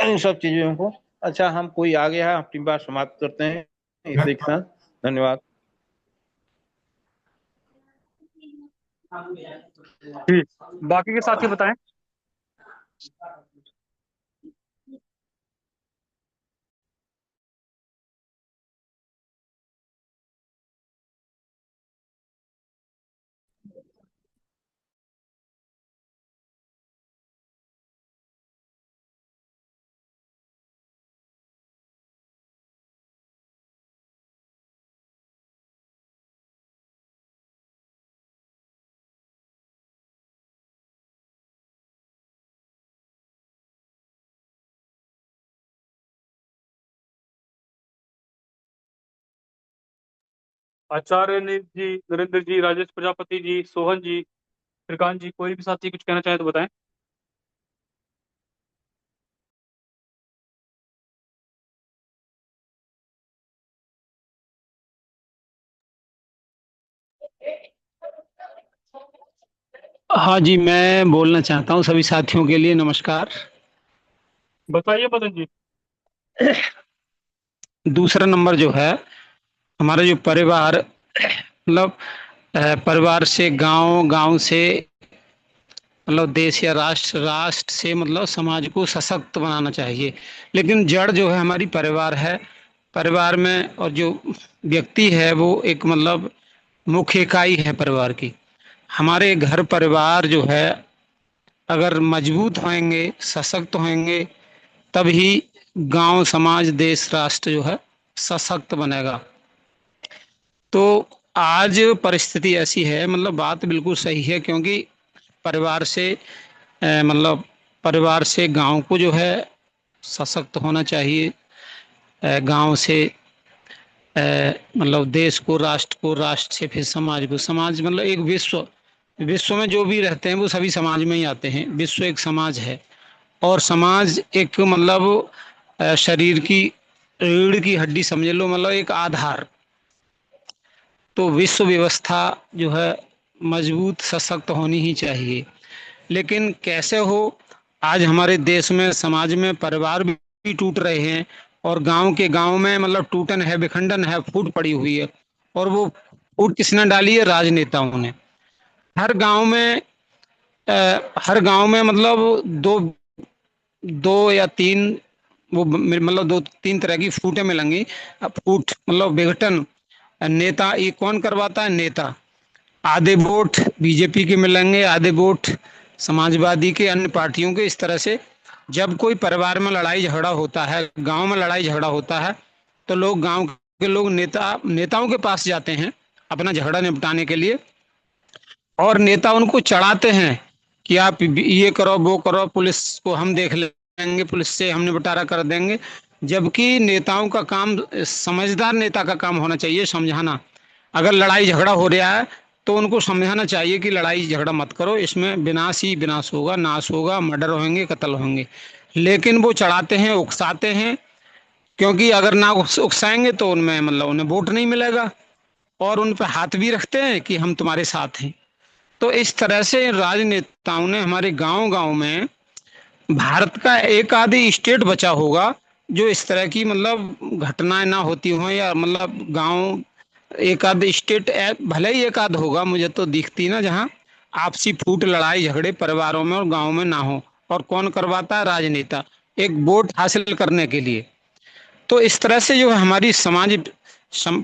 इन सब चीजों को। अच्छा, हम कोई आ गया है, अपनी बात समाप्त करते हैं इसी के साथ। धन्यवाद। ठीक, बाकी के साथी बताएं। आचार्य जी, नरेंद्र जी, राजेश प्रजापति जी, सोहन जी, श्रीकांत जी, कोई भी साथी कुछ कहना चाहे तो बताएं। हाँ जी, मैं बोलना चाहता हूँ सभी साथियों के लिए नमस्कार। बताइए मदन जी। दूसरा नंबर जो है हमारा जो परिवार, मतलब परिवार से गांव, गांव से मतलब देश या राष्ट्र, राष्ट्र से मतलब समाज को सशक्त बनाना चाहिए। लेकिन जड़ जो है हमारी परिवार है। परिवार में और जो व्यक्ति है वो एक मतलब मुख्य इकाई है परिवार की। हमारे घर परिवार जो है अगर मजबूत होंगे, सशक्त होंगे, तभी गांव, समाज, देश, राष्ट्र जो है सशक्त बनेगा। तो आज परिस्थिति ऐसी है, मतलब बात बिल्कुल सही है, क्योंकि परिवार से मतलब परिवार से गांव को जो है सशक्त होना चाहिए, गांव से मतलब देश को, राष्ट्र को, राष्ट्र से फिर समाज को, समाज मतलब एक विश्व, विश्व में जो भी रहते हैं वो सभी समाज में ही आते हैं। विश्व एक समाज है और समाज एक मतलब शरीर की रीढ़ की हड्डी समझ लो, मतलब एक आधार। तो विश्व व्यवस्था जो है मजबूत, सशक्त होनी ही चाहिए। लेकिन कैसे हो, आज हमारे देश में, समाज में परिवार भी टूट रहे हैं और गांव में मतलब टूटन है, विखंडन है, फूट पड़ी हुई है। और वो फूट किसने डाली है? राजनेताओं ने। हर गांव में हर गांव में मतलब दो दो या तीन, वो मतलब दो तीन तरह की फूटें मिलेंगी। अब फूट मतलब विघटन नेता, ये कौन करवाता है? नेता। आधे वोट बीजेपी के मिलेंगे, आधे वोट समाजवादी के, अन्य पार्टियों के। इस तरह से जब कोई परिवार में लड़ाई झगड़ा होता है, गांव में लड़ाई झगड़ा होता है, तो लोग, गांव के लोग नेताओं के पास जाते हैं अपना झगड़ा निपटाने के लिए। और नेता उनको चढ़ाते हैं कि आप ये करो, वो करो, पुलिस को हम देख लेंगे, पुलिस से हम निपटारा कर देंगे। जबकि नेताओं का काम, समझदार नेता का काम होना चाहिए समझाना। अगर लड़ाई झगड़ा हो रहा है तो उनको समझाना चाहिए कि लड़ाई झगड़ा मत करो, इसमें विनाश ही विनाश होगा, नाश होगा, मर्डर होंगे, कत्ल होंगे। लेकिन वो चढ़ाते हैं, उकसाते हैं, क्योंकि अगर ना उकसाएंगे तो उनमें मतलब उन्हें वोट नहीं मिलेगा। और उन पर हाथ भी रखते हैं कि हम तुम्हारे साथ हैं। तो इस तरह से राजनेताओं ने हमारे गांव गांव में, भारत का एक आधी स्टेट बचा होगा जो इस तरह की मतलब घटनाएं ना होती हों, या मतलब गांव, एक आध स्टेट भले ही एक आध होगा, मुझे तो दिखती ना, जहां आपसी फूट, लड़ाई झगड़े परिवारों में और गांव में ना हो। और कौन करवाता है? राजनेता, एक वोट हासिल करने के लिए। तो इस तरह से जो है हमारी समाज,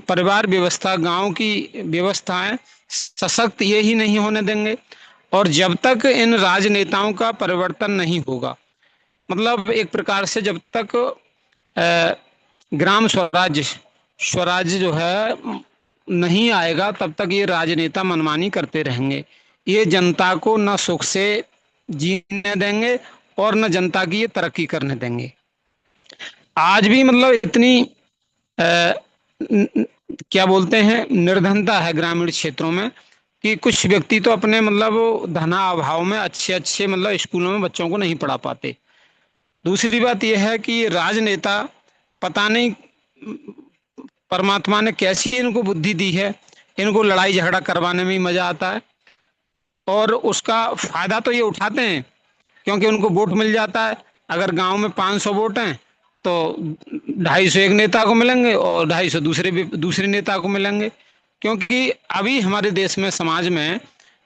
परिवार व्यवस्था, गांव की व्यवस्थाएं सशक्त ये ही नहीं होने देंगे। और जब तक इन राजनेताओं का परिवर्तन नहीं होगा, मतलब एक प्रकार से जब तक अ, ग्राम स्वराज्य स्वराज्य जो है नहीं आएगा, तब तक ये राजनेता मनमानी करते रहेंगे। ये जनता को न सुख से जीने देंगे और न जनता की ये तरक्की करने देंगे। आज भी मतलब इतनी अ, क्या बोलते हैं, निर्धनता है ग्रामीण क्षेत्रों में, कि कुछ व्यक्ति तो अपने मतलब धना अभाव में अच्छे अच्छे मतलब स्कूलों में बच्चों को नहीं पढ़ा पाते। दूसरी बात यह है कि ये राजनेता, पता नहीं परमात्मा ने कैसी इनको बुद्धि दी है, इनको लड़ाई झगड़ा करवाने में ही मजा आता है। और उसका फायदा तो ये उठाते हैं, क्योंकि उनको वोट मिल जाता है। अगर गांव में 500 वोट हैं तो 250 एक नेता को मिलेंगे और 250 दूसरे नेता को मिलेंगे। क्योंकि अभी हमारे देश में, समाज में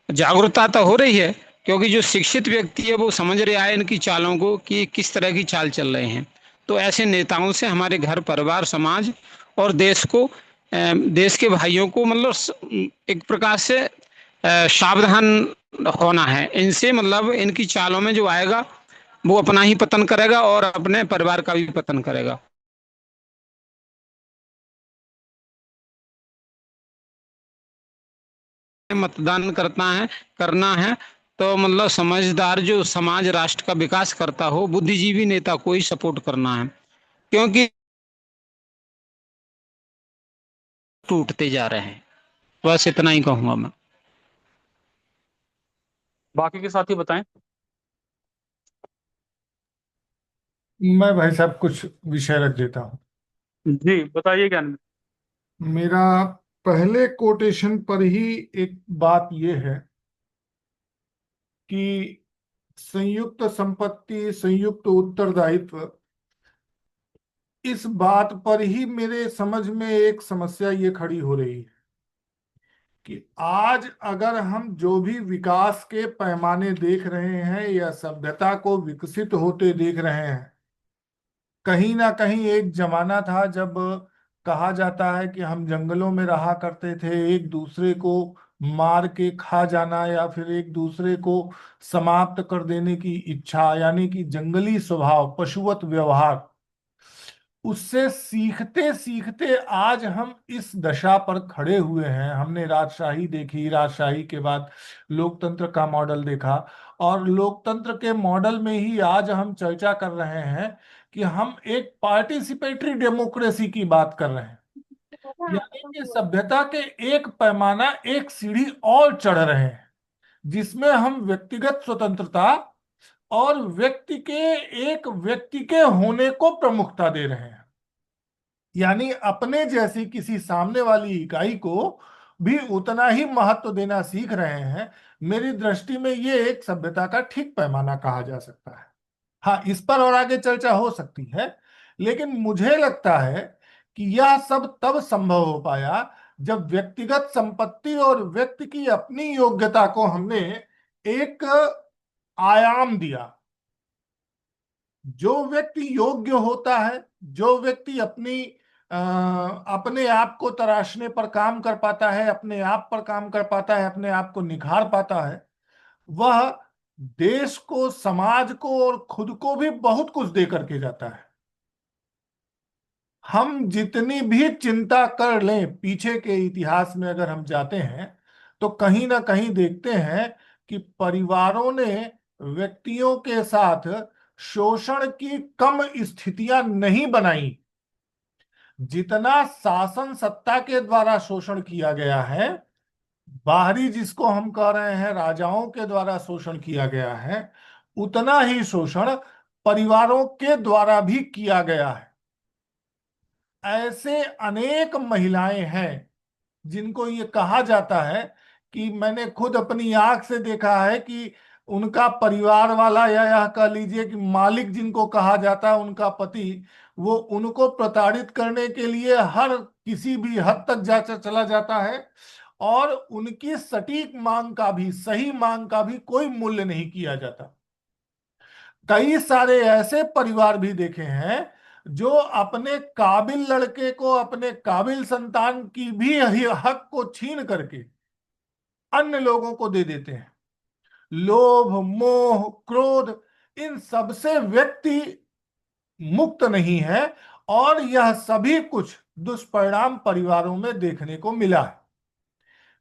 जागरूकता तो हो रही है, क्योंकि जो शिक्षित व्यक्ति है वो समझ रहा है इनकी चालों को, कि किस तरह की चाल चल रहे हैं। तो ऐसे नेताओं से हमारे घर परिवार, समाज और देश को, देश के भाइयों को मतलब एक प्रकार से सावधान होना है इनसे। मतलब इनकी चालों में जो आएगा वो अपना ही पतन करेगा और अपने परिवार का भी पतन करेगा। मतदान करना है तो मतलब समझदार जो समाज राष्ट्र का विकास करता हो, बुद्धिजीवी नेता को ही सपोर्ट करना है। क्योंकि टूटते जा रहे हैं। बस इतना ही कहूंगा मैं। बाकी के साथी बताएं। मैं भाई साहब कुछ विषय रख देता हूँ। जी बताइए ज्ञान। मेरा पहले कोटेशन पर ही एक बात यह है कि संयुक्त संपत्ति, संयुक्त उत्तरदायित्व, इस बात पर ही मेरे समझ में एक समस्या ये खड़ी हो रही है कि आज अगर हम जो भी विकास के पैमाने देख रहे हैं या सभ्यता को विकसित होते देख रहे हैं, कहीं ना कहीं एक जमाना था जब कहा जाता है कि हम जंगलों में रहा करते थे, एक दूसरे को मार के खा जाना या फिर एक दूसरे को समाप्त कर देने की इच्छा, यानी कि जंगली स्वभाव, पशुवत व्यवहार, उससे सीखते सीखते आज हम इस दशा पर खड़े हुए हैं। हमने राजशाही देखी, राजशाही के बाद लोकतंत्र का मॉडल देखा, और लोकतंत्र के मॉडल में ही आज हम चर्चा कर रहे हैं कि हम एक पार्टिसिपेटरी डेमोक्रेसी की बात कर रहे हैं। यानी कि सभ्यता के एक पैमाना, एक सीढ़ी और चढ़ रहे हैं, जिसमें हम व्यक्तिगत स्वतंत्रता और एक व्यक्ति के होने को प्रमुखता दे रहे हैं। यानी अपने जैसी किसी सामने वाली इकाई को भी उतना ही महत्व देना सीख रहे हैं। मेरी दृष्टि में ये एक सभ्यता का ठीक पैमाना कहा जा सकता है। हाँ, इस पर और आगे चर्चा हो सकती है, लेकिन मुझे लगता है कि यह सब तब संभव हो पाया जब व्यक्तिगत संपत्ति और व्यक्ति की अपनी योग्यता को हमने एक आयाम दिया। जो व्यक्ति योग्य होता है, जो व्यक्ति अपने आप को तराशने पर काम कर पाता है, अपने आप पर काम कर पाता है, अपने आप को निखार पाता है, वह देश को, समाज को और खुद को भी बहुत कुछ दे करके जाता है। हम जितनी भी चिंता कर लें, पीछे के इतिहास में अगर हम जाते हैं तो कहीं ना कहीं देखते हैं कि परिवारों ने व्यक्तियों के साथ शोषण की कम स्थितियां नहीं बनाई जितना शासन सत्ता के द्वारा शोषण किया गया है। बाहरी जिसको हम कह रहे हैं राजाओं के द्वारा शोषण किया गया है, उतना ही शोषण परिवारों के द्वारा भी किया गया है। ऐसे अनेक महिलाएं हैं जिनको ये कहा जाता है कि मैंने खुद अपनी आंख से देखा है कि उनका परिवार वाला या यह कह लीजिए कि मालिक जिनको कहा जाता है, उनका पति, वो उनको प्रताड़ित करने के लिए हर किसी भी हद तक चला जाता है और उनकी सटीक मांग का भी, सही मांग का भी कोई मूल्य नहीं किया जाता। कई सारे ऐसे परिवार भी देखे हैं जो अपने काबिल लड़के को, अपने काबिल संतान की भी हक को छीन करके अन्य लोगों को दे देते हैं। लोभ, मोह, क्रोध, इन सब से व्यक्ति मुक्त नहीं है और यह सभी कुछ दुष्परिणाम परिवारों में देखने को मिला है।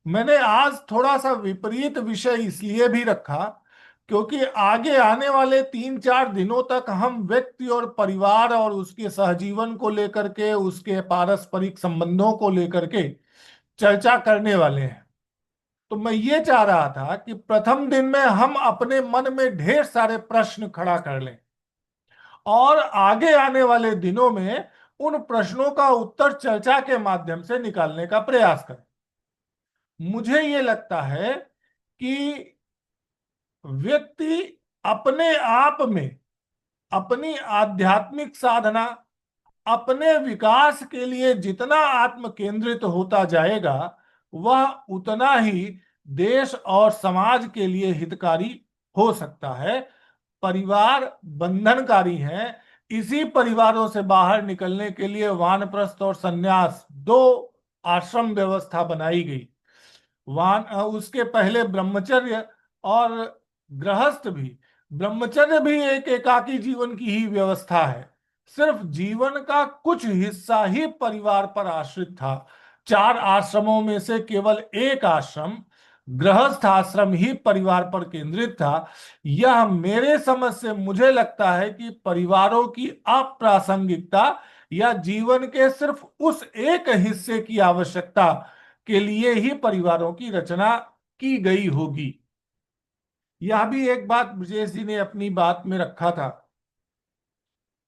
मैंने आज थोड़ा सा विपरीत विषय इसलिए भी रखा क्योंकि आगे आने वाले 3-4 दिनों तक हम व्यक्ति और परिवार और उसके सहजीवन को लेकर के, उसके पारस्परिक संबंधों को लेकर के चर्चा करने वाले हैं। तो मैं ये चाह रहा था कि प्रथम दिन में हम अपने मन में ढेर सारे प्रश्न खड़ा कर लें और आगे आने वाले दिनों में उन प्रश्नों का उत्तर चर्चा के माध्यम से निकालने का प्रयास करें। मुझे ये लगता है कि व्यक्ति अपने आप में अपनी आध्यात्मिक साधना, अपने विकास के लिए जितना आत्म केंद्रित होता जाएगा, वह उतना ही देश और समाज के लिए हितकारी हो सकता है। परिवार बंधनकारी हैं। इसी परिवारों से बाहर निकलने के लिए वानप्रस्थ और सन्यास, दो आश्रम व्यवस्था बनाई गई। उसके पहले ब्रह्मचर्य और गृहस्थ भी। ब्रह्मचर्य भी एक एकाकी जीवन की ही व्यवस्था है। सिर्फ जीवन का कुछ हिस्सा ही परिवार पर आश्रित था। 4 आश्रमों में से केवल एक आश्रम, गृहस्थ आश्रम ही परिवार पर केंद्रित था। यह मेरे समझ से मुझे लगता है कि परिवारों की अप्रासंगिकता या जीवन के सिर्फ उस एक हिस्से की आवश्यकता के लिए ही परिवारों की रचना की गई होगी। यह भी एक बात ब्रजेश जी ने अपनी बात में रखा था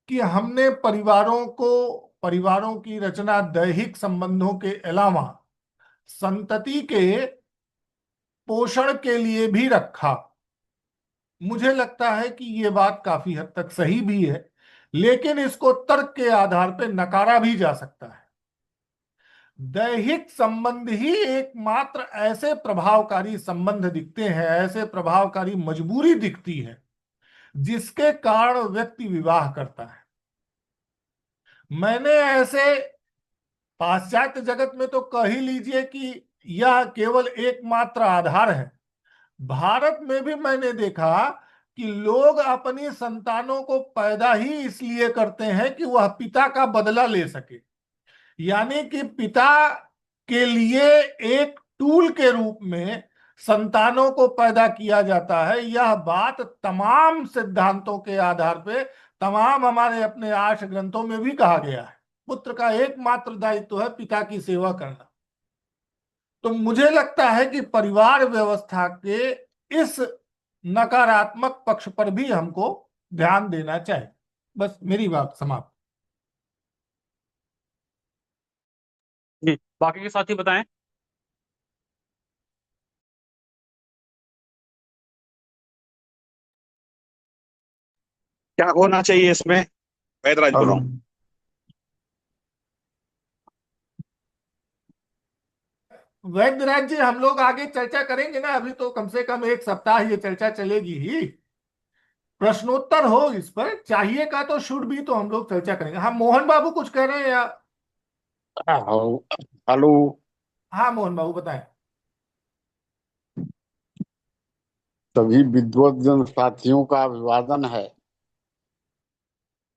कि हमने परिवारों की रचना दैहिक संबंधों के अलावा संतति के पोषण के लिए भी रखा। मुझे लगता है कि ये बात काफी हद तक सही भी है, लेकिन इसको तर्क के आधार पर नकारा भी जा सकता है। दैहिक संबंध ही एकमात्र ऐसे प्रभावकारी संबंध दिखते हैं, ऐसे प्रभावकारी मजबूरी दिखती है जिसके कारण व्यक्ति विवाह करता है। मैंने ऐसे पाश्चात्य जगत में तो कह ही लीजिए कि यह केवल एकमात्र आधार है। भारत में भी मैंने देखा कि लोग अपनी संतानों को पैदा ही इसलिए करते हैं कि वह पिता का बदला ले सके, यानी कि पिता के लिए एक टूल के रूप में संतानों को पैदा किया जाता है। यह बात तमाम सिद्धांतों के आधार पे, तमाम हमारे अपने 8 ग्रंथों में भी कहा गया है। पुत्र का एकमात्र दायित्व है पिता की सेवा करना। तो मुझे लगता है कि परिवार व्यवस्था के इस नकारात्मक पक्ष पर भी हमको ध्यान देना चाहिए। बस मेरी बात समाप्त। जी, बाकी के साथी बताएं। क्या होना चाहिए इसमें? वैदराज बोल रहा हूँ। वैद्यराज जी, हम लोग आगे चर्चा करेंगे ना, अभी तो कम से कम एक सप्ताह ये चर्चा चलेगी ही। प्रश्नोत्तर हो इस पर चाहिएगा तो शुड भी, तो हम लोग चर्चा करेंगे। हाँ, मोहन बाबू कुछ कह रहे हैं या? हेलो। हाँ मोहन बाबू बताएं। सभी विद्वत साथियों का अभिवादन है।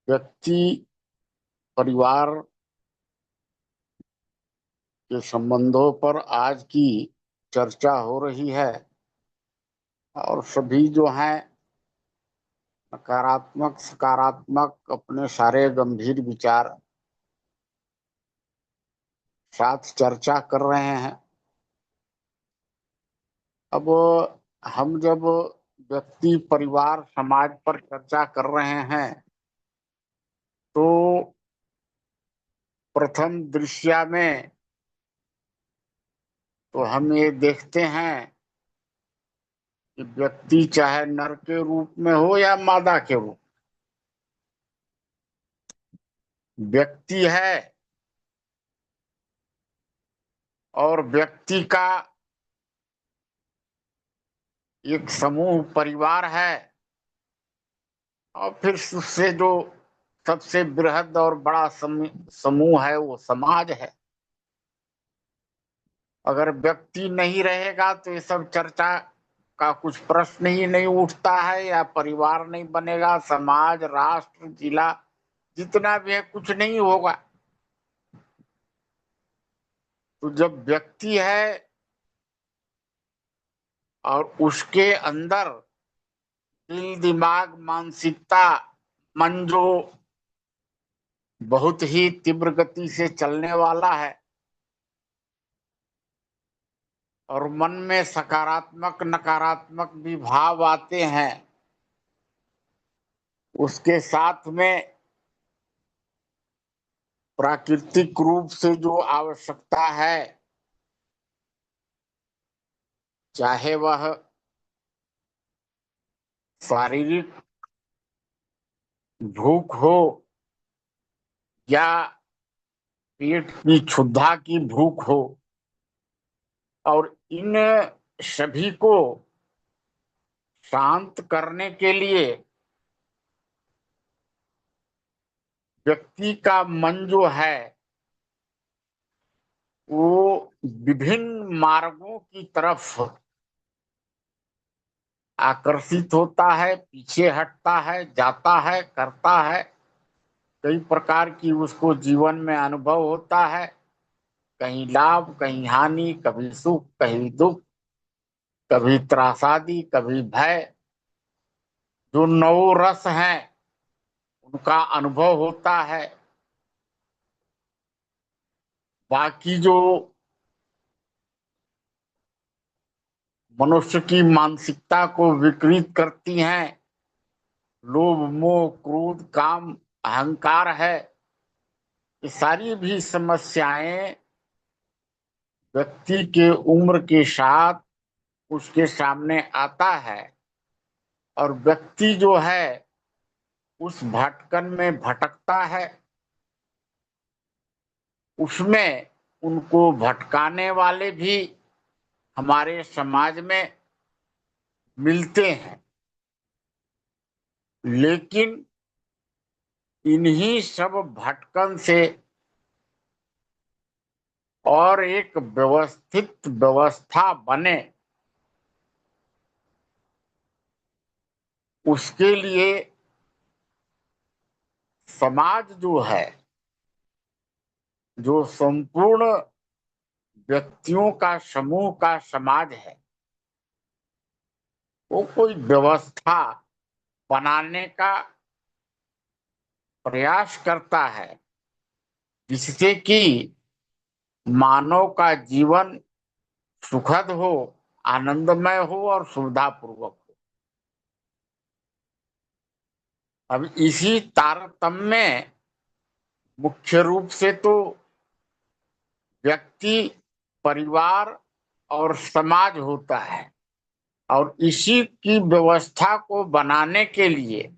व्यक्ति परिवार के संबंधों पर आज की चर्चा हो रही है, और सभी जो हैं नकारात्मक सकारात्मक अपने सारे गंभीर विचार साथ चर्चा कर रहे हैं। अब हम जब व्यक्ति परिवार समाज पर चर्चा कर रहे हैं, तो प्रथम दृश्य में तो हम ये देखते हैं कि व्यक्ति चाहे नर के रूप में हो या मादा के रूप, व्यक्ति है, और व्यक्ति का एक समूह परिवार है, और फिर उससे जो सबसे बृहद और बड़ा समूह है वो समाज है। अगर व्यक्ति नहीं रहेगा तो ये सब चर्चा का कुछ प्रश्न ही नहीं उठता है, या परिवार नहीं बनेगा, समाज राष्ट्र जिला जितना भी है कुछ नहीं होगा। तो जब व्यक्ति है और उसके अंदर दिल दिमाग मानसिकता मन जो बहुत ही तीव्र गति से चलने वाला है, और मन में सकारात्मक नकारात्मक भी भाव आते हैं, उसके साथ में प्राकृतिक रूप से जो आवश्यकता है, चाहे वह शारीरिक भूख हो या पेट की क्षुधा की भूख हो, और इन सभी को शांत करने के लिए व्यक्ति का मन जो है वो विभिन्न मार्गों की तरफ आकर्षित होता है, पीछे हटता है, जाता है, करता है। कई प्रकार की उसको जीवन में अनुभव होता है, कहीं लाभ कहीं हानि, कभी सुख कभी दुख, कभी त्रासादी कभी भय। जो नौ रस हैं उनका अनुभव होता है। बाकी जो मनुष्य की मानसिकता को विकृत करती हैं, लोभ मोह क्रोध काम अहंकार है, ये सारी भी समस्याएं व्यक्ति के उम्र के साथ उसके सामने आता है, और व्यक्ति जो है उस भटकन में भटकता है। उसमें उनको भटकाने वाले भी हमारे समाज में मिलते हैं, लेकिन इन्हीं सब भटकन से और एक व्यवस्थित व्यवस्था बने, उसके लिए समाज जो है, जो संपूर्ण व्यक्तियों का समूह का समाज है, वो कोई व्यवस्था बनाने का प्रयास करता है, जिससे कि मानव का जीवन सुखद हो, आनंदमय हो और सुविधापूर्वक हो। अब इसी तारतम्य में मुख्य रूप से तो व्यक्ति परिवार और समाज होता है, और इसी की व्यवस्था को बनाने के लिए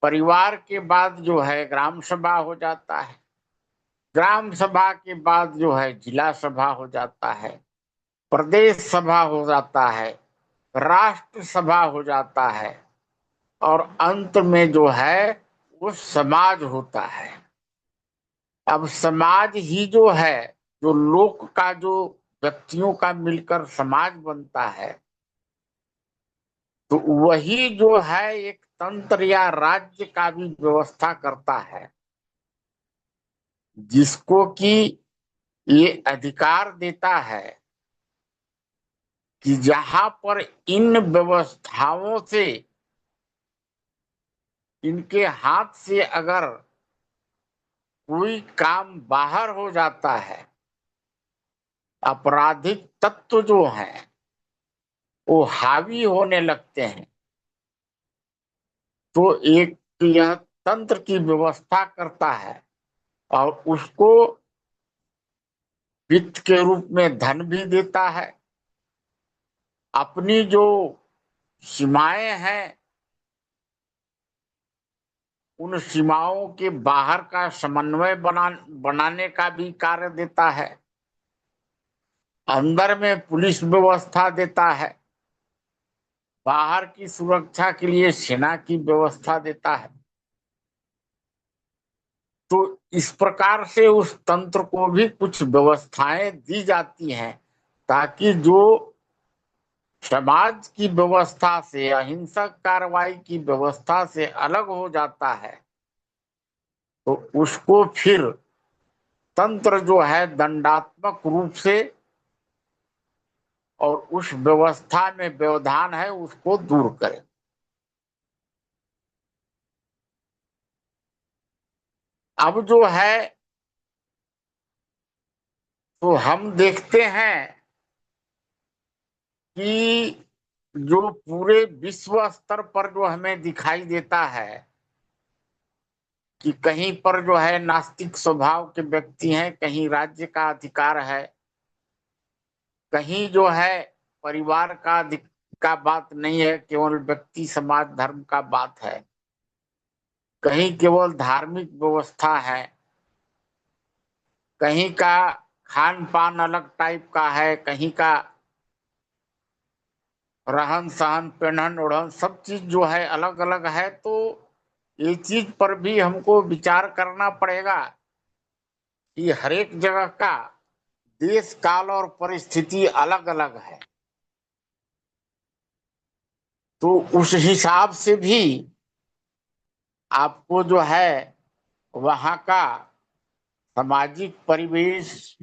परिवार के बाद जो है ग्राम सभा हो जाता है, ग्राम सभा के बाद जो है जिला सभा हो जाता है, प्रदेश सभा हो जाता है, राष्ट्र सभा हो जाता है, और अंत में जो है वो समाज होता है। अब समाज ही जो है, जो लोक का, जो व्यक्तियों का मिलकर समाज बनता है, तो वही जो है एक तंत्र या राज्य का भी व्यवस्था करता है, जिसको कि ये अधिकार देता है कि जहां पर इन व्यवस्थाओं से, इनके हाथ से अगर कोई काम बाहर हो जाता है, आपराधिक तत्व जो हैं वो हावी होने लगते हैं, तो एक यह तंत्र की व्यवस्था करता है और उसको वित्त के रूप में धन भी देता है। अपनी जो सीमाएं हैं उन सीमाओं के बाहर का समन्वय बनाने का भी कार्य देता है। अंदर में पुलिस व्यवस्था देता है, बाहर की सुरक्षा के लिए सेना की व्यवस्था देता है। तो इस प्रकार से उस तंत्र को भी कुछ व्यवस्थाएं दी जाती हैं, ताकि जो समाज की व्यवस्था से, अहिंसक कार्रवाई की व्यवस्था से अलग हो जाता है, तो उसको फिर तंत्र जो है दंडात्मक रूप से, और उस व्यवस्था में व्यवधान है उसको दूर करे। अब जो है तो हम देखते हैं कि जो पूरे विश्व स्तर पर जो हमें दिखाई देता है कि कहीं पर जो है नास्तिक स्वभाव के व्यक्ति हैं, कहीं राज्य का अधिकार है, कहीं जो है परिवार का बात नहीं है, केवल व्यक्ति समाज धर्म का बात है, कहीं केवल धार्मिक व्यवस्था है, कहीं का खान पान अलग टाइप का है, कहीं का रहन सहन पहनन ओढ़न सब चीज जो है अलग अलग है। तो ये चीज पर भी हमको विचार करना पड़ेगा कि हर एक जगह का देश काल और परिस्थिति अलग अलग है, तो उस हिसाब से भी आपको जो है वहां का सामाजिक परिवेश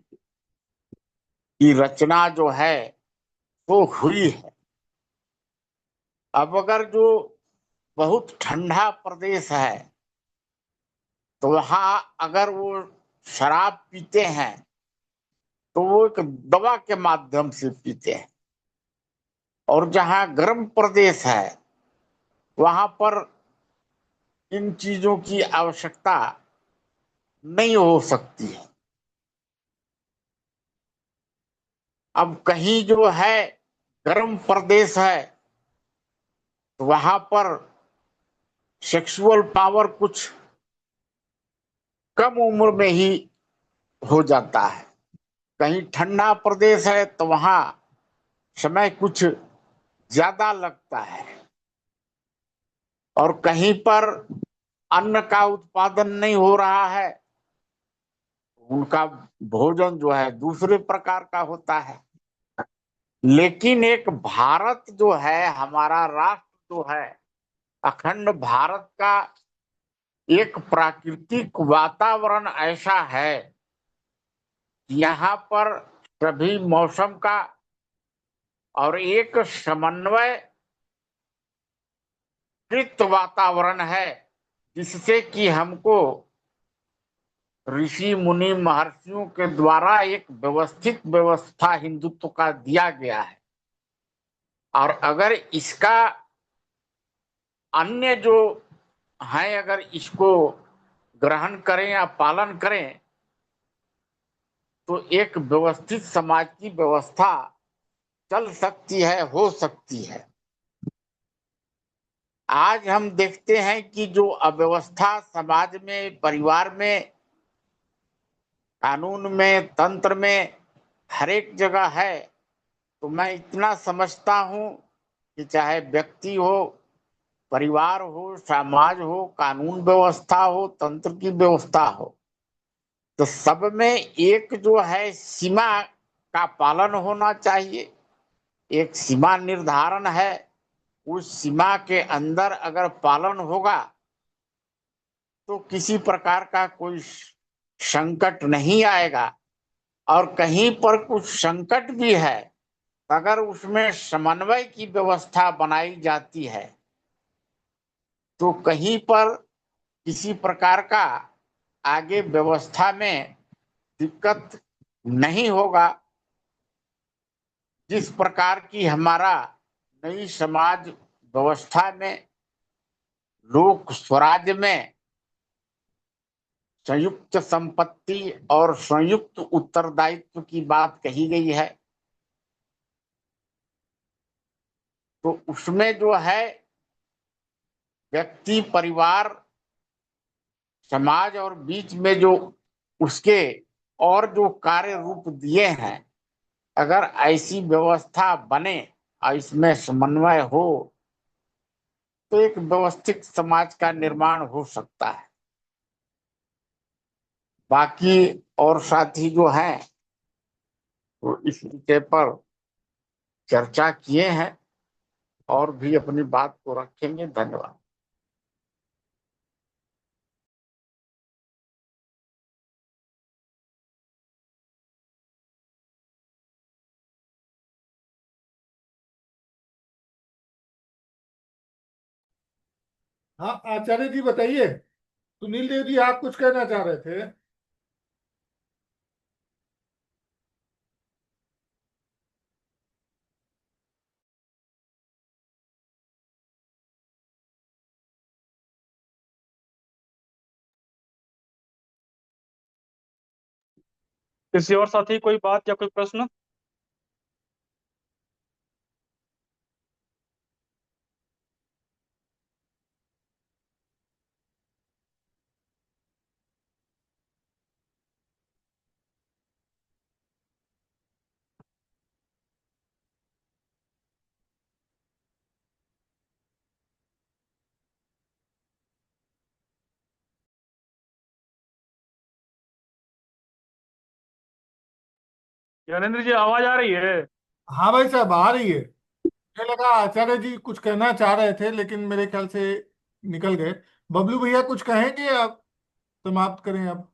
की रचना जो है वो हुई है। अब अगर जो बहुत ठंडा प्रदेश है तो वहां अगर वो शराब पीते हैं तो वो एक दवा के माध्यम से पीते हैं, और जहां गर्म प्रदेश है वहां पर इन चीजों की आवश्यकता नहीं हो सकती है। अब कहीं जो है गर्म प्रदेश है तो वहां पर सेक्सुअल पावर कुछ कम उम्र में ही हो जाता है, कहीं ठंडा प्रदेश है तो वहां समय कुछ ज्यादा लगता है, और कहीं पर अन्न का उत्पादन नहीं हो रहा है, उनका भोजन जो है दूसरे प्रकार का होता है। लेकिन एक भारत जो है, हमारा राष्ट्र जो है, अखंड भारत का एक प्राकृतिक वातावरण ऐसा है, यहाँ पर सभी मौसम का और एक समन्वय कृत वातावरण है, जिससे कि हमको ऋषि मुनि महर्षियों के द्वारा एक व्यवस्थित व्यवस्था हिंदुत्व का दिया गया है। और अगर इसका अन्य जो है अगर इसको ग्रहण करें या पालन करें तो एक व्यवस्थित समाज की व्यवस्था चल सकती है, हो सकती है। आज हम देखते हैं कि जो अव्यवस्था समाज में, परिवार में कानून में, तंत्र में, हर एक जगह है। तो मैं इतना समझता हूं कि चाहे व्यक्ति हो, परिवार हो, समाज हो, कानून व्यवस्था हो, तंत्र की व्यवस्था हो, तो सब में एक जो है सीमा का पालन होना चाहिए। एक सीमा निर्धारण है, उस सीमा के अंदर अगर पालन होगा तो किसी प्रकार का कोई संकट नहीं आएगा। और कहीं पर कुछ संकट भी है, अगर उसमें समन्वय की व्यवस्था बनाई जाती है तो कहीं पर किसी प्रकार का आगे व्यवस्था में दिक्कत नहीं होगा। जिस प्रकार की हमारा नई समाज व्यवस्था में, लोक स्वराज्य में संयुक्त संपत्ति और संयुक्त उत्तरदायित्व की बात कही गई है, तो उसमें जो है व्यक्ति, परिवार, समाज और बीच में जो उसके और जो कार्य रूप दिए हैं, अगर ऐसी व्यवस्था बने और इसमें समन्वय हो तो एक व्यवस्थित समाज का निर्माण हो सकता है। बाकी और साथी जो हैं वो इस विषय पर चर्चा किए हैं और भी अपनी बात को रखेंगे। धन्यवाद। हाँ आचार्य जी बताइए। सुनील देव जी आप कुछ कहना चाह रहे थे। किसी और साथी कोई बात या कोई प्रश्न? ज्ञानेंद्र जी आवाज आ रही है? हाँ भाई साहब आ रही है। मुझे लगा आचार्य जी कुछ कहना चाह रहे थे लेकिन मेरे ख्याल से निकल गए। बबलू भैया कुछ कहेंगे आप? समाप्त करें अब।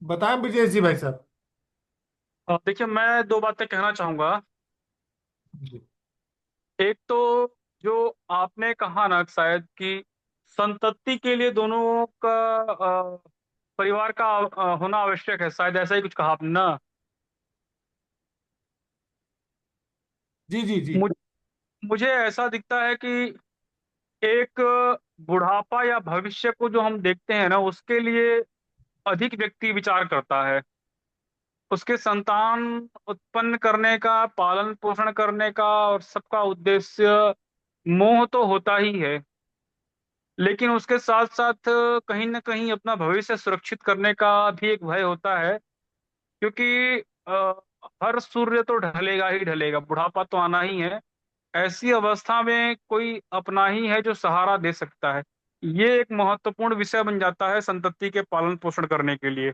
बताएं ब्रजेश जी भाई साहब। देखिए, मैं दो बातें कहना चाहूंगा। जी एक तो जो आपने कहा ना शायद कि संतति के लिए दोनों का परिवार का होना आवश्यक है, शायद ऐसा ही कुछ कहा आपने ना। जी जी जी मुझ, मुझे ऐसा दिखता है कि एक बुढ़ापा या भविष्य को जो हम देखते हैं ना, उसके लिए अधिक व्यक्ति विचार करता है। उसके संतान उत्पन्न करने का, पालन पोषण करने का और सबका उद्देश्य मोह तो होता ही है, लेकिन उसके साथ साथ कहीं ना कहीं अपना भविष्य सुरक्षित करने का भी एक भय होता है। क्योंकि हर सूर्य तो ढलेगा ही ढलेगा, बुढ़ापा तो आना ही है। ऐसी अवस्था में कोई अपना ही है जो सहारा दे सकता है। ये एक महत्वपूर्ण विषय बन जाता है संतति के पालन पोषण करने के लिए।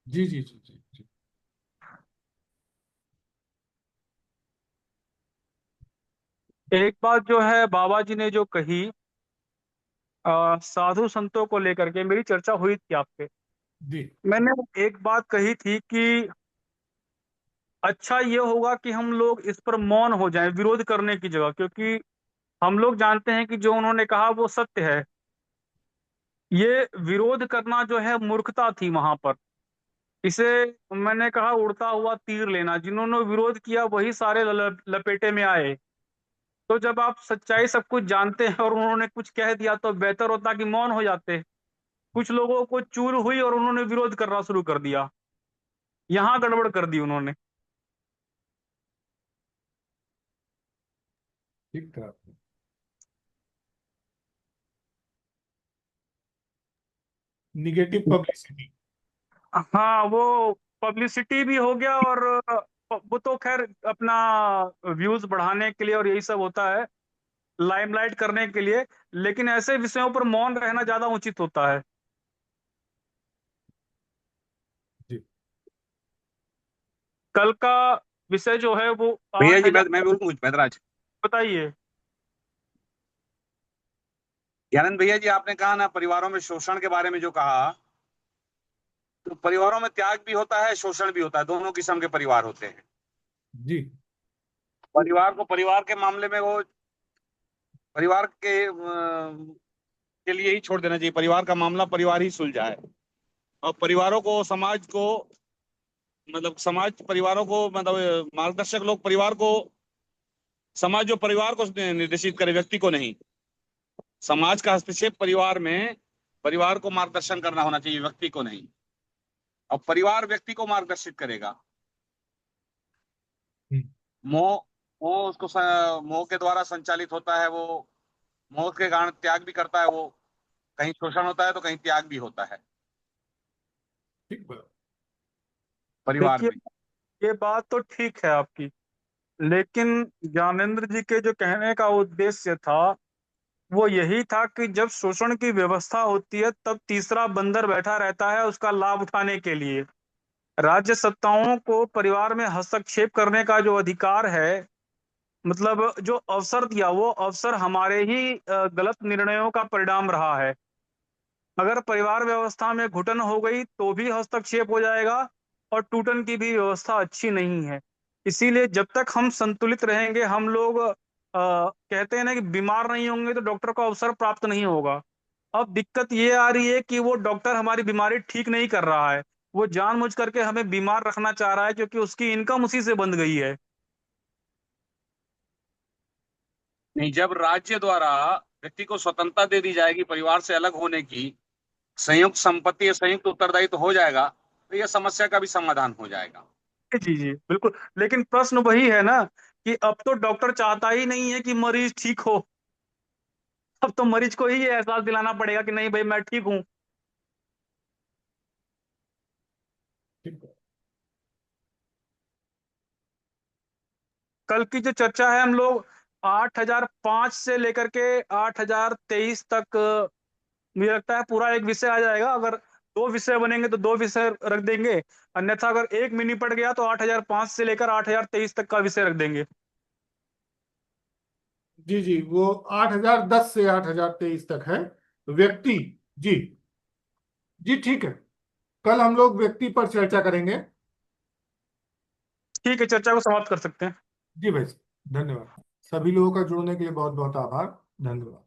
जी जी जी जी जी। एक बात जो है बाबा जी ने जो कही, साधु संतों को लेकर के मेरी चर्चा हुई थी आपसे। जी मैंने एक बात कही थी कि अच्छा ये होगा कि हम लोग इस पर मौन हो जाएं विरोध करने की जगह, क्योंकि हम लोग जानते हैं कि जो उन्होंने कहा वो सत्य है। ये विरोध करना जो है मूर्खता थी वहां पर। इसे मैंने कहा उड़ता हुआ तीर लेना, जिन्होंने विरोध किया वही सारे लपेटे में आए। तो जब आप सच्चाई सब कुछ जानते हैं और उन्होंने कुछ कह दिया तो बेहतर होता कि मौन हो जाते। कुछ लोगों को चूल हुई और उन्होंने विरोध करना शुरू कर दिया। यहाँ गड़बड़ कर दी उन्होंने। ठीक था। Negative publicity. हाँ, वो पब्लिसिटी भी हो गया, और वो तो खैर अपना व्यूज बढ़ाने के लिए और यही सब होता है, लाइमलाइट करने के लिए। लेकिन ऐसे विषयों पर मौन रहना ज्यादा उचित होता है। जी। कल का विषय जो है वो भैया जी 8,000। मैं बोलूँ कुछ बैदराज? बताइए। ज्ञानंद भैया जी, आपने कहा ना परिवारों में शोषण के बारे में जो कहा, तो परिवारों में त्याग भी होता है, शोषण भी होता है, दोनों किस्म के परिवार होते हैं। जी। परिवार को परिवार के मामले में वो परिवार के लिए ही छोड़ देना चाहिए, परिवार का मामला परिवार ही सुलझाए। और परिवारों को समाज को मतलब समाज परिवारों को मतलब मार्गदर्शक लोग परिवार को, समाज जो परिवार को निर्देशित करे, व्यक्ति को नहीं। समाज का हस्तक्षेप परिवार में परिवार को मार्गदर्शन करना होना चाहिए, व्यक्ति को नहीं। और परिवार व्यक्ति को मार्गदर्शित करेगा। मोह वो उसको मोह के द्वारा संचालित होता है, वो मोह के कारण त्याग भी करता है। वो कहीं शोषण होता है तो कहीं त्याग भी होता है ठीक बात। परिवार देखिए, में। ये बात तो ठीक है आपकी, लेकिन ज्ञानेंद्र जी के जो कहने का उद्देश्य था वो यही था कि जब शोषण की व्यवस्था होती है तब तीसरा बंदर बैठा रहता है उसका लाभ उठाने के लिए। राज्य सत्ताओं को परिवार में हस्तक्षेप करने का जो अधिकार है, मतलब जो अवसर दिया, वो अवसर हमारे ही गलत निर्णयों का परिणाम रहा है। अगर परिवार व्यवस्था में घुटन हो गई तो भी हस्तक्षेप हो जाएगा, और टूटन की भी व्यवस्था अच्छी नहीं है। इसीलिए जब तक हम संतुलित रहेंगे, हम लोग कहते हैं ना कि बीमार नहीं होंगे तो डॉक्टर को अवसर प्राप्त नहीं होगा। अब दिक्कत ये आ रही है कि वो डॉक्टर हमारी बीमारी ठीक नहीं कर रहा है, वो जानबूझ करके हमें बीमार रखना चाह रहा है, क्योंकि उसकी इनकम उसी से बंध गई है। नहीं, जब राज्य द्वारा व्यक्ति को स्वतंत्रता दे दी जाएगी परिवार से अलग होने की, संयुक्त संपत्ति या संयुक्त उत्तरदायित्व हो जाएगा, तो यह समस्या का भी समाधान हो जाएगा। जी जी बिल्कुल। लेकिन प्रश्न वही है ना कि अब तो डॉक्टर चाहता ही नहीं है कि मरीज ठीक हो। अब तो मरीज को ही ये एहसास दिलाना पड़ेगा कि नहीं भाई मैं ठीक हूं। ठीक बात। कल की जो चर्चा है, हम लोग 8,005 से लेकर के 8,023 तक, मुझे लगता है पूरा एक विषय आ जाएगा। अगर दो विषय बनेंगे तो दो विषय रख देंगे, अन्यथा अगर एक मिनी पड़ गया तो 8,005 से लेकर 8,023 तक का विषय रख देंगे। जी जी, वो 8,010 से 8,023 तक है व्यक्ति। जी। जी ठीक है, कल हम लोग व्यक्ति पर चर्चा करेंगे। ठीक है, चर्चा को समाप्त कर सकते हैं। जी भाई साहब, धन्यवाद। सभी लोगों का जुड़ने के लिए बहुत बहुत आभार। धन्यवाद।